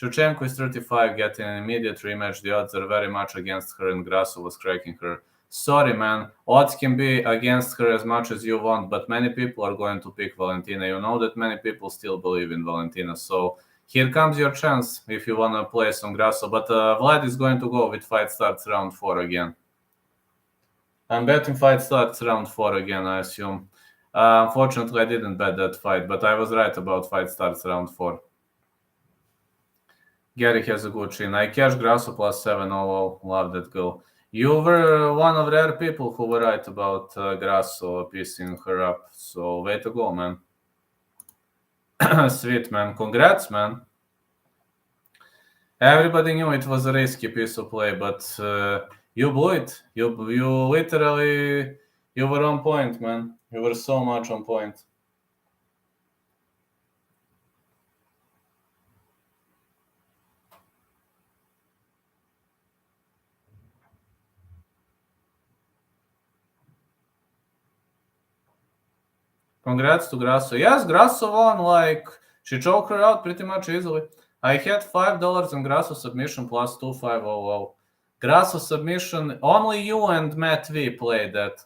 Shevchenko is 35, getting an immediate rematch. The odds are very much against her, and Grasso was cracking her. Sorry, man. Odds can be against her as much as you want, but many people are going to pick Valentina. You know that many people still believe in Valentina. So here comes your chance if you want to play some Grasso. But Vlad is going to go with fight starts round 4 again. I'm betting fight starts round 4 again, I assume. Unfortunately, I didn't bet that fight, but I was right about fight starts round 4. Gary has a good chin. I cash Grasso plus 700. Love that goal. You were one of rare people who were right about Grasso piecing her up. So way to go, man. Sweet, man. Congrats, man. Everybody knew it was a risky piece of play, but you blew it. You literally, you were on point, man. You were so much on point. Congrats to Grasso. Yes, Grasso won. Like, she choked her out pretty much easily. I had $5 on Grasso submission plus 2500. Grasso submission, only you and Matt V played that.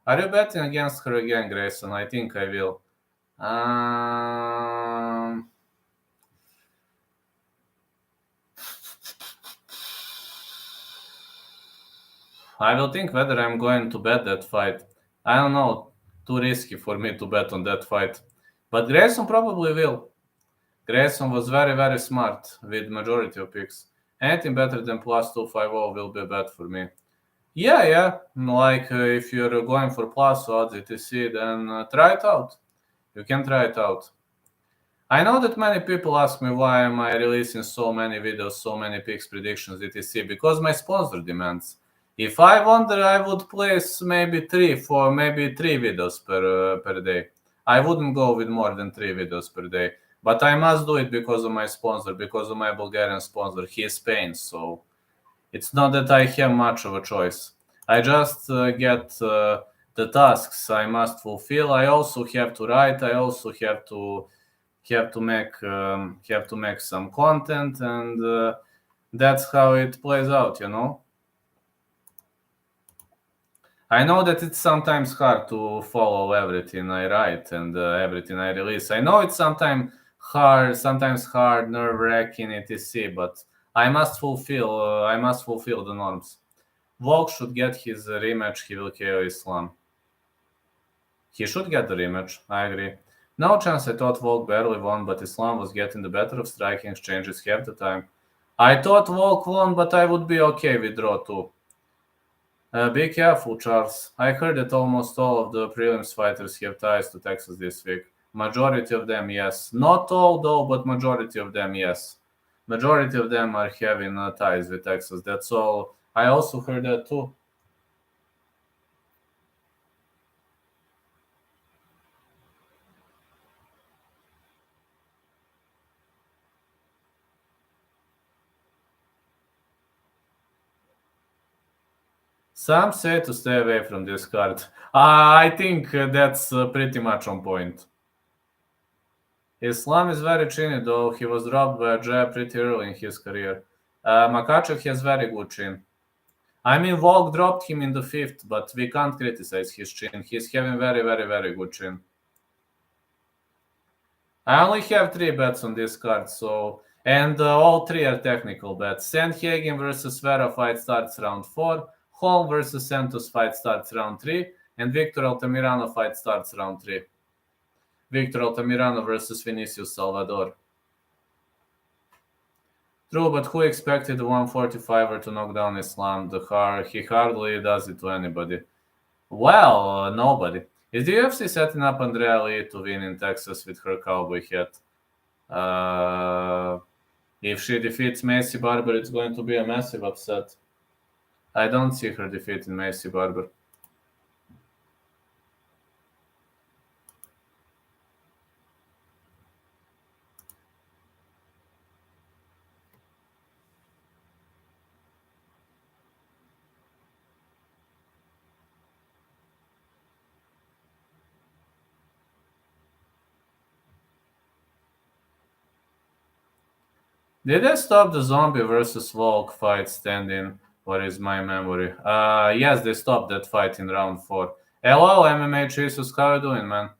Are you betting against her again, Grayson? I think I will. I will think whether I'm going to bet that fight. I don't know. Too risky for me to bet on that fight. But Grayson probably will. Grayson was very, very smart with majority of picks. Anything better than plus 250 will be a bet for me. Yeah. Like if you're going for plus odds, etc., then try it out. You can try it out. I know that many people ask me why am I releasing so many videos, so many picks, predictions, etc. Because my sponsor demands. If I wanted, I would place maybe three videos per day. I wouldn't go with more than 3 videos per day. But I must do it because of my sponsor, because of my Bulgarian sponsor. He is Spain, so it's not that I have much of a choice. I just get the tasks I must fulfill. I also have to write. I also have to make some content, and that's how it plays out, you know. I know that it's sometimes hard to follow everything I write and everything I release. I know it's sometimes hard, nerve-wracking, etc. But I must fulfill the norms. Volk should get his rematch. He will KO Islam. He should get the rematch. I agree. No chance. I thought Volk barely won, but Islam was getting the better of striking exchanges half the time. I thought Volk won, but I would be okay with draw too. Be careful, Charles. I heard that almost all of the prelims fighters have ties to Texas this week. Majority of them, yes. Not all, though, but majority of them, yes. Majority of them are having ties with Texas. That's all. I also heard that too. Some say to stay away from this card. I think that's pretty much on point. Islam is very chinny, though. He was dropped by a jab pretty early in his career. Makachev has very good chin. I mean, Volk dropped him in the 5th, but we can't criticize his chin. He's having very, very, very good chin. I only have 3 bets on this card, and all 3 are technical bets. Sandhagen versus Vera fight starts round 4. Hall versus Santos fight starts round 3. And Victor Altamirano fight starts round 3. Victor Altamirano versus Vinicius Salvador. True, but who expected the 145er to knock down Islam? He hardly does it to anybody. Well, nobody. Is the UFC setting up Andrea Lee to win in Texas with her cowboy hat? If she defeats Macy Barber, it's going to be a massive upset. I don't see her defeating Macy Barber. Did they stop the zombie versus Volk fight standing? What is my memory? Yes, they stopped that fight in round 4. Hello, MMA Jesus, how you doing, man?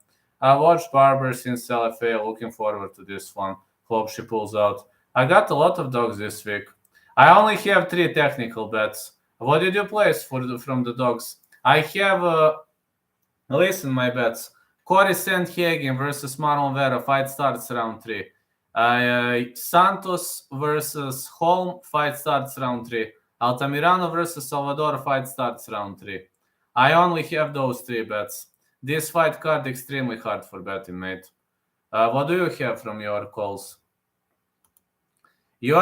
I watched Barber since LFA, looking forward to this one. Hope she pulls out. I got a lot of dogs this week. I only have 3 technical bets. What did you place from the dogs? I have, listen, my bets. Corey Sandhagen versus Marlon Vera, fight starts round 3. Santos versus Holm, fight starts round 3. Altamirano versus Salvador, fight starts round 3. I only have those 3 bets. This fight card extremely hard for betting, mate. What do you have from your calls? You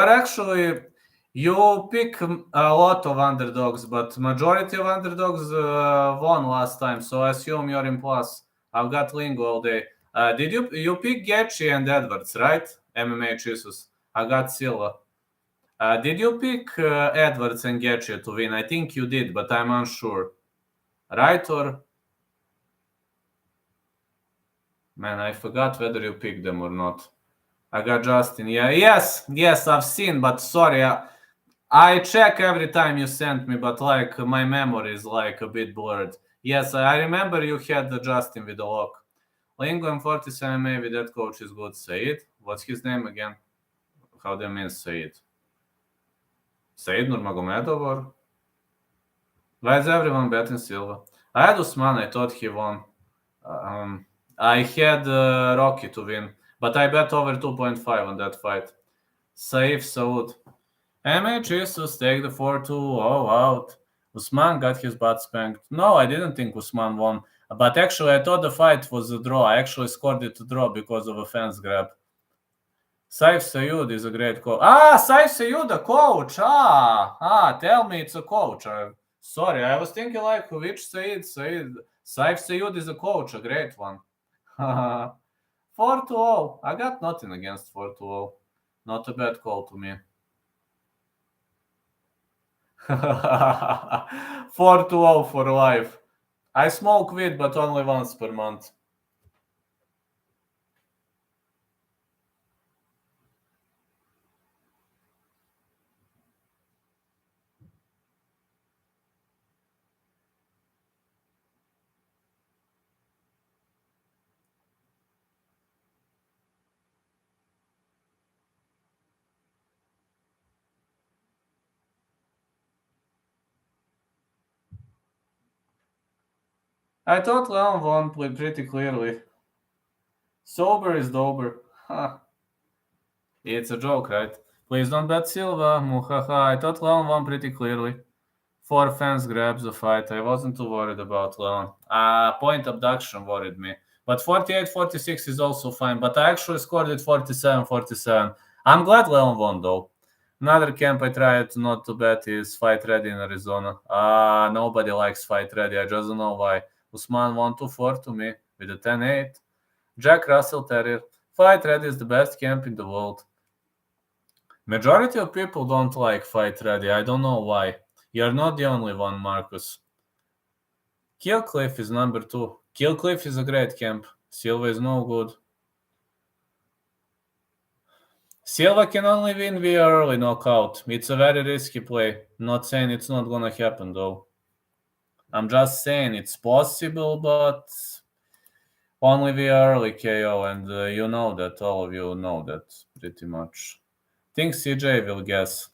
pick a lot of underdogs, but majority of underdogs won last time, so I assume you're in plus. I've got Lingo all day. Did you pick Gaethje and Edwards, right? MMA Jesus. I got Silva. Did you pick Edwards and Gaethje to win? I think you did, but I'm unsure. Right or? Man, I forgot whether you picked them or not. I got Justin. Yeah, yes, I've seen, but sorry. I check every time you send me, but like my memory is like a bit blurred. Yes, I remember you had the Justin with the lock. Lingo and 47 maybe that coach is good. Said? What's his name again? How do you mean Said? Said Nurmagomedov or? Why is everyone betting Silva? I had Usman, I thought he won. I had Rocky to win, but I bet over 2.5 on that fight. Saif Saud. Jesus take the 4-2 out. Usman got his butt spanked. No, I didn't think Usman won. But actually, I thought the fight was a draw. I actually scored it to draw because of a fence grab. Saif Sayud is a great coach. Saif Sayud, a coach. Tell me it's a coach. Sorry, I was thinking like, which Saif Sayud is a coach, a great one. 4-0. I got nothing against 4-0. Not a bad call to me. 4-0 for life. I smoke weed, but only once per month. I thought Leon won pretty clearly. Sober is dober. It's a joke, right? Please don't bet Silva. Muhaha. I thought Leon won pretty clearly. 4 fans grabs the fight. I wasn't too worried about Leon. Point abduction worried me. But 48-46 is also fine. But I actually scored it 47-47. I'm glad Leon won, though. Another camp I tried not to bet is Fight Ready in Arizona. Nobody likes Fight Ready. I just don't know why. Usman won 2-4 to me with a 10-8. Jack Russell Terrier. Fight Ready is the best camp in the world. Majority of people don't like Fight Ready. I don't know why. You're not the only one, Marcus. Killcliff is number 2. Killcliff is a great camp. Silva is no good. Silva can only win via early knockout. It's a very risky play. Not saying it's not gonna happen, though. I'm just saying it's possible, but only via early KO, and you know that. All of you know that pretty much. Think CJ will guess.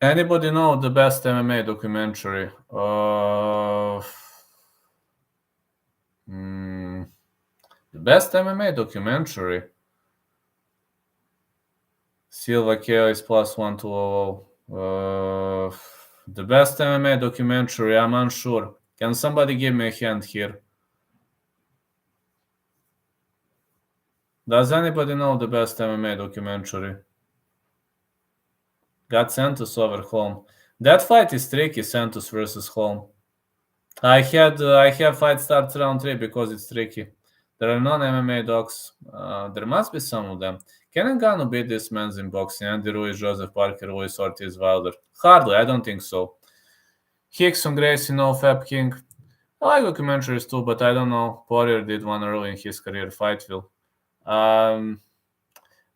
Anybody know the best MMA documentary? The best MMA documentary? Silva KO is plus 1-200. The best MMA documentary, I'm unsure. Can somebody give me a hand here? Does anybody know the best MMA documentary? Got Santos over Holm. That fight is tricky, Santos versus Holm. I have fight starts round 3 because it's tricky. There are non-MMA docs. There must be some of them. Can Ngannou beat this man's in boxing? Andy Ruiz, Joseph Parker, Luis Ortiz, Wilder? Hardly, I don't think so. Hickson, Gracie, no Fab King. I like documentaries too, but I don't know. Poirier did one early in his career, Fightville.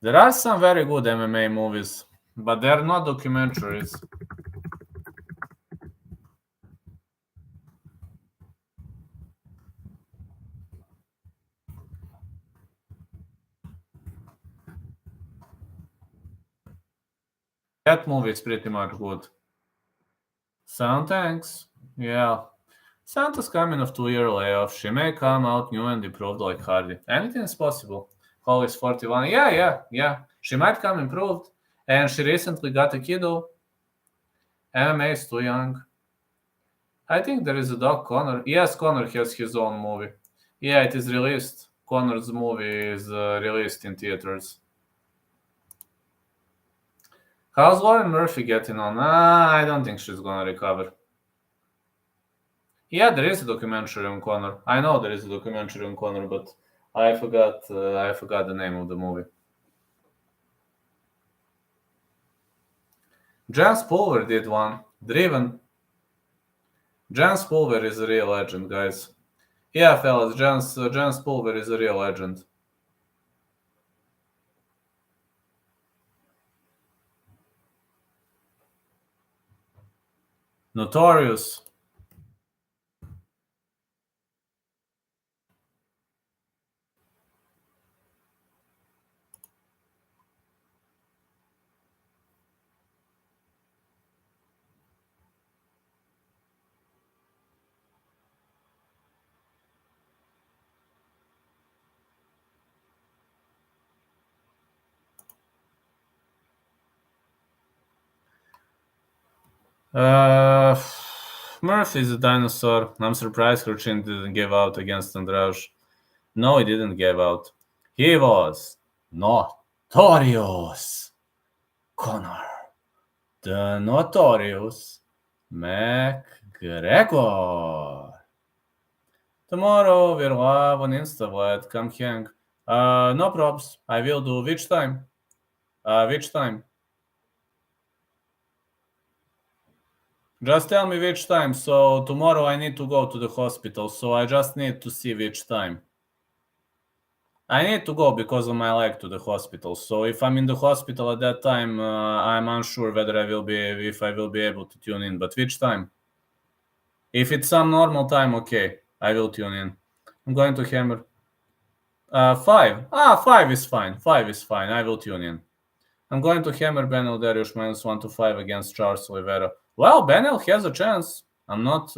There are some very good MMA movies, but they're not documentaries. That movie is pretty much good. Sound thanks. Yeah. Santa's coming off 2-year layoff. She may come out new and improved like Hardy. Anything is possible. Holly's 41. Yeah. She might come improved. And she recently got a kiddo. MMA is too young. I think there is a dog, Connor. Yes, Connor has his own movie. Yeah, it is released. Connor's movie is released in theaters. How's Lauren Murphy getting on? I don't think she's gonna recover. Yeah, there is a documentary on Connor. I know there is a documentary on Connor, but I forgot the name of the movie. Jens Pulver did one. Driven. Jens Pulver is a real legend, guys. Yeah, fellas, Jens Pulver is a real legend. Notorious. Murphy's a dinosaur. I'm surprised her chin didn't give out against Andrade. No, he didn't give out. He was notorious. Connor. The notorious McGregor. Tomorrow we'll have an Insta-Vlad. Come hang. No props. I will do which time? Which time? Just tell me which time. So tomorrow I need to go to the hospital. So I just need to see which time. I need to go because of my leg to the hospital. So if I'm in the hospital at that time, I'm unsure whether I will be able to tune in. But which time? If it's some normal time, okay, I will tune in. I'm going to hammer. 5. 5 is fine. 5 is fine. I will tune in. I'm going to hammer Benel Dariush -1 to 5 against Charles Oliveira. Well, Benel has a chance. I'm not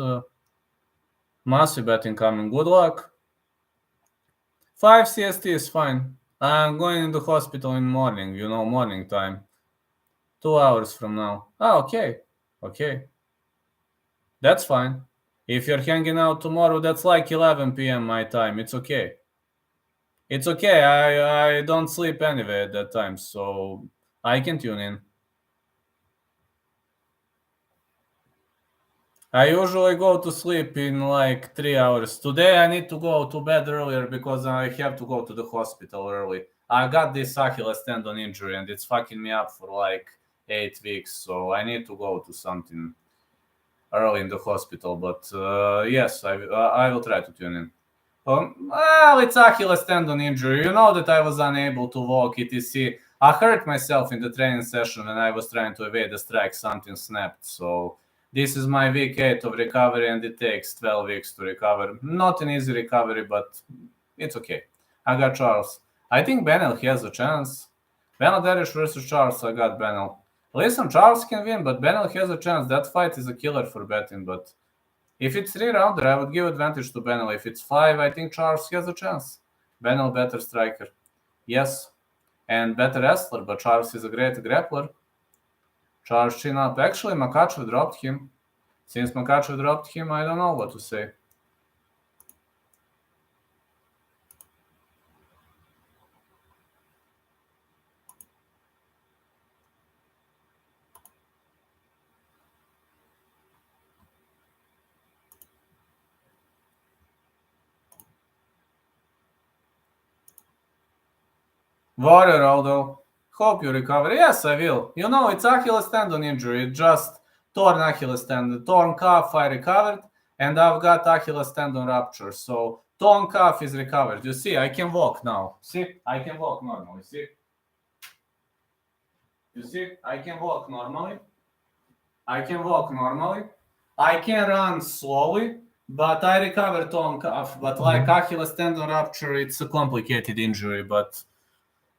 massive betting coming. Good luck. 5 CST is fine. I'm going in the hospital in morning, morning time. 2 hours from now. Okay. That's fine. If you're hanging out tomorrow, that's like 11 p.m. my time. It's okay. It's okay. I don't sleep anyway at that time, so I can tune in. I usually go to sleep in like 3 hours. Today I need to go to bed earlier because I have to go to the hospital early. I got this Achilles tendon injury and it's fucking me up for like 8 weeks, so I need to go to something early in the hospital. But yes, I will try to tune in. Well, it's Achilles tendon injury. You know that I was unable to walk, etc. I hurt myself in the training session when I was trying to evade the strike. Something snapped, so this is my week 8 of recovery, and it takes 12 weeks to recover. Not an easy recovery, but it's okay. I got Charles. I think Benel has a chance. Benel Dariush versus Charles, I got Benel. Listen, Charles can win, but Benel has a chance. That fight is a killer for betting, but if it's 3-rounder, I would give advantage to Benel. If it's 5, I think Charles has a chance. Benel better striker. Yes. And better wrestler, but Charles is a great grappler. Charles chin up. Actually, Makachev dropped him. Since Makachev dropped him, I don't know what to say. Warrior, although. Hope you recover. Yes, I will. It's Achilles tendon injury. It just torn Achilles tendon. Torn calf, I recovered. And I've got Achilles tendon rupture. So torn calf is recovered. You see, I can walk now. See, I can walk normally. See? You see, I can walk normally. I can run slowly, but I recovered torn calf. But like Achilles tendon rupture, it's a complicated injury, but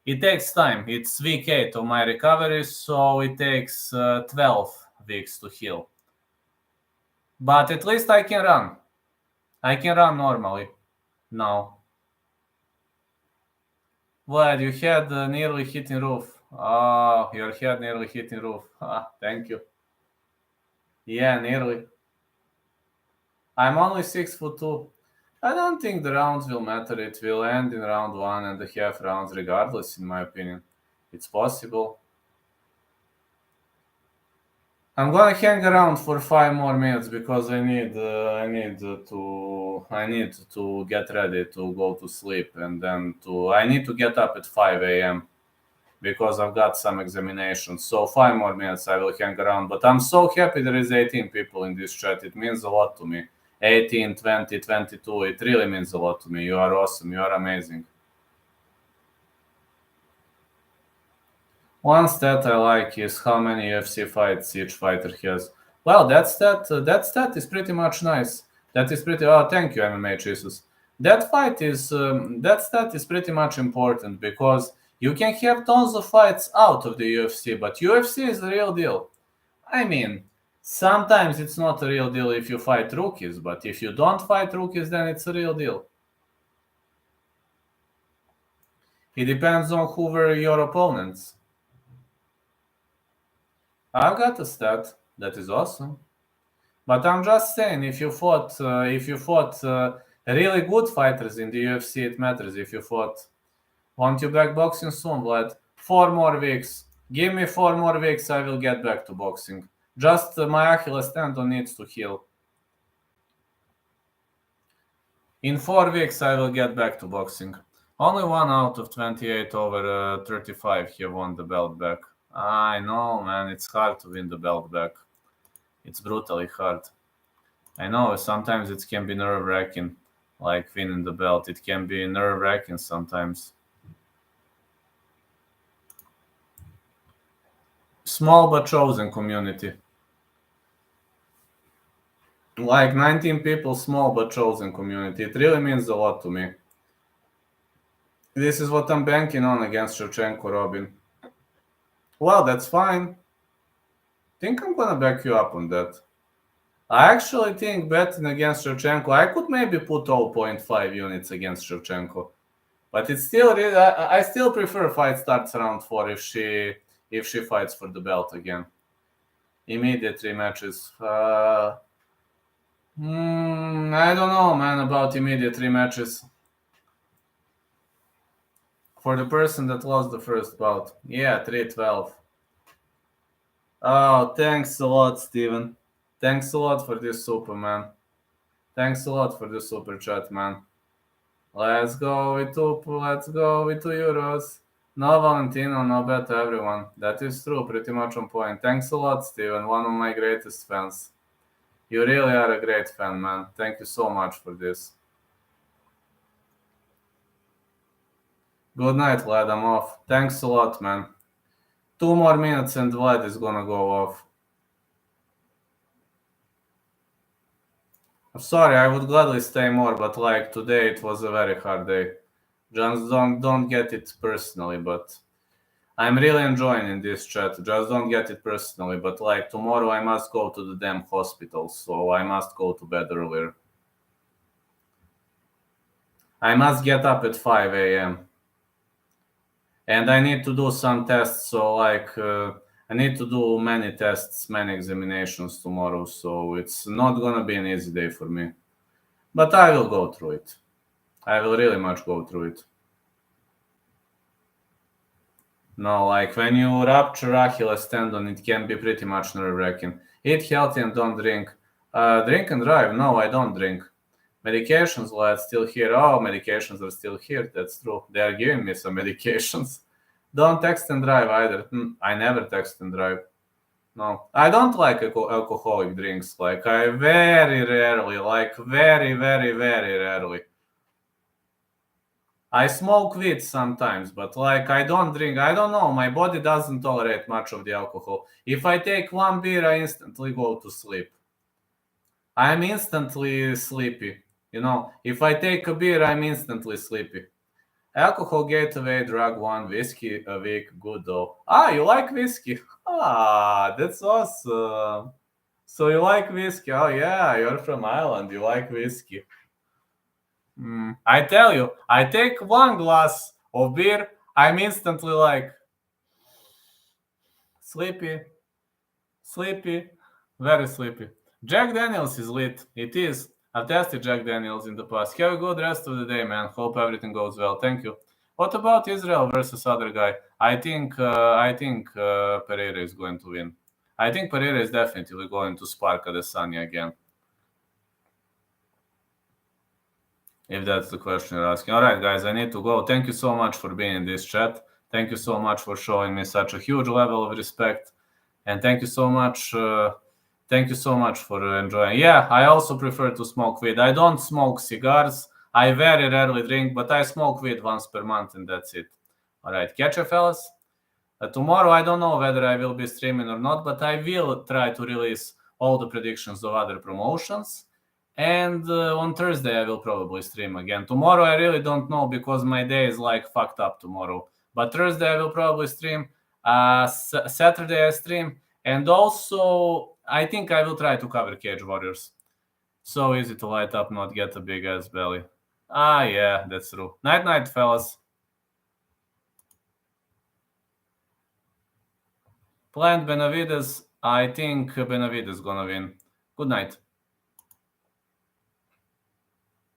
it takes time. It's week 8 of my recovery, so it takes 12 weeks to heal. But at least I can run. I can run normally now. Vlad, you had nearly hitting roof. Oh, your head nearly hitting roof. Ah, thank you. Yeah, nearly. I'm only 6'2". I don't think the rounds will matter. It will end in round 1.5 rounds regardless, in my opinion. It's possible. I'm gonna hang around for 5 more minutes because I need to get ready to go to sleep, and then I need to get up at 5 a.m. because I've got some examinations. So 5 more minutes I will hang around. But I'm so happy there is 18 people in this chat. It means a lot to me. 18, 20, 22. It really means a lot to me. You are awesome. You are amazing. One stat I like is how many UFC fights each fighter has. Well, that stat is pretty much nice. That is pretty. Oh, thank you, MMA Jesus. That stat is pretty much important because you can have tons of fights out of the UFC, but UFC is the real deal. I mean, sometimes it's not a real deal if you fight rookies, but if you don't fight rookies, then it's a real deal. It depends on who were your opponents. I've got a stat that is awesome. But I'm just saying, if you fought really good fighters in the UFC, it matters. If you fought, want you back boxing soon, Vlad? 4 more weeks. Give me 4 more weeks, I will get back to boxing. Just my Achilles tendon needs to heal. In 4 weeks, I will get back to boxing. Only 1 out of 28 over 35 have won the belt back. I know, man, it's hard to win the belt back. It's brutally hard. I know sometimes it can be nerve-wracking, like winning the belt. It can be nerve-wracking sometimes. Small but chosen community. Like 19 people, small but chosen community. It really means a lot to me. This is what I'm banking on against Shevchenko, Robin. Well, that's fine. Think I'm gonna back you up on that. I actually think betting against Shevchenko, I could maybe put 0.5 units against Shevchenko. But it's still, I still prefer fight starts around 4 if she fights for the belt again. Immediate rematches. I don't know, man, about immediate rematches. For the person that lost the first bout. Yeah, 312. Oh, thanks a lot, Steven. Thanks a lot for this super, man. Thanks a lot for the super chat, man. Let's go with 2 euros. No Valentino, no bet everyone. That is true, pretty much on point. Thanks a lot, Steven, one of my greatest fans. You really are a great fan, man. Thank you so much for this. Good night, Vlad, I'm off. Thanks a lot, man. 2 more minutes and Vlad is gonna go off. I'm sorry, I would gladly stay more, but like today it was a very hard day. Just don't get it personally, but I'm really enjoying in this chat. Just don't get it personally, but like tomorrow I must go to the damn hospital, so I must go to bed earlier. I must get up at 5 a.m. And I need to do some tests, so like I need to do many tests, many examinations tomorrow, so it's not gonna be an easy day for me. But I will go through it. I will really much go through it. No, like when you rupture Achilles tendon, it can be pretty much nerve-wracking. Eat healthy and don't drink. Drink and drive. No, I don't drink. Medications, well, still here. Oh, medications are still here. That's true. They are giving me some medications. Don't text and drive either. I never text and drive. No, I don't like alcoholic drinks. Like I very rarely, like very, very, very rarely. I smoke weed sometimes, but like I don't drink. I don't know. My body doesn't tolerate much of the alcohol. If I take one beer, I instantly go to sleep. I'm instantly sleepy. You know, if I take a beer, I'm instantly sleepy. Alcohol gateway, drug one, whiskey a week, good though. Ah, you like whiskey? Ah, that's awesome. So you like whiskey? Oh yeah, you're from Ireland. You like whiskey. I tell you, I take one glass of beer, I'm instantly like sleepy, very sleepy. Jack Daniels is lit. It is. I've tested Jack Daniels in the past. Have a good rest of the day, man. Hope everything goes well. Thank you. What about Israel versus other guy? I think Pereira is going to win. I think Pereira is definitely going to spark Adesanya again. If that's the question you're asking. All right, guys, I need to go. Thank you so much for being in this chat. Thank you so much for showing me such a huge level of respect. And thank you so much for enjoying. Yeah, I also prefer to smoke weed. I don't smoke cigars. I very rarely drink, but I smoke weed once per month, and that's it. All right, catch you, fellas. Tomorrow, I don't know whether I will be streaming or not, but I will try to release all the predictions of other promotions. And on Thursday, I will probably stream again. Tomorrow, I really don't know because my day is like fucked up tomorrow. But Thursday, I will probably stream. Saturday, I stream. And also, I think I will try to cover Cage Warriors. So easy to light up, not get a big ass belly. Yeah, that's true. Night, fellas. Planned Benavides. I think Benavides gonna win. Good night.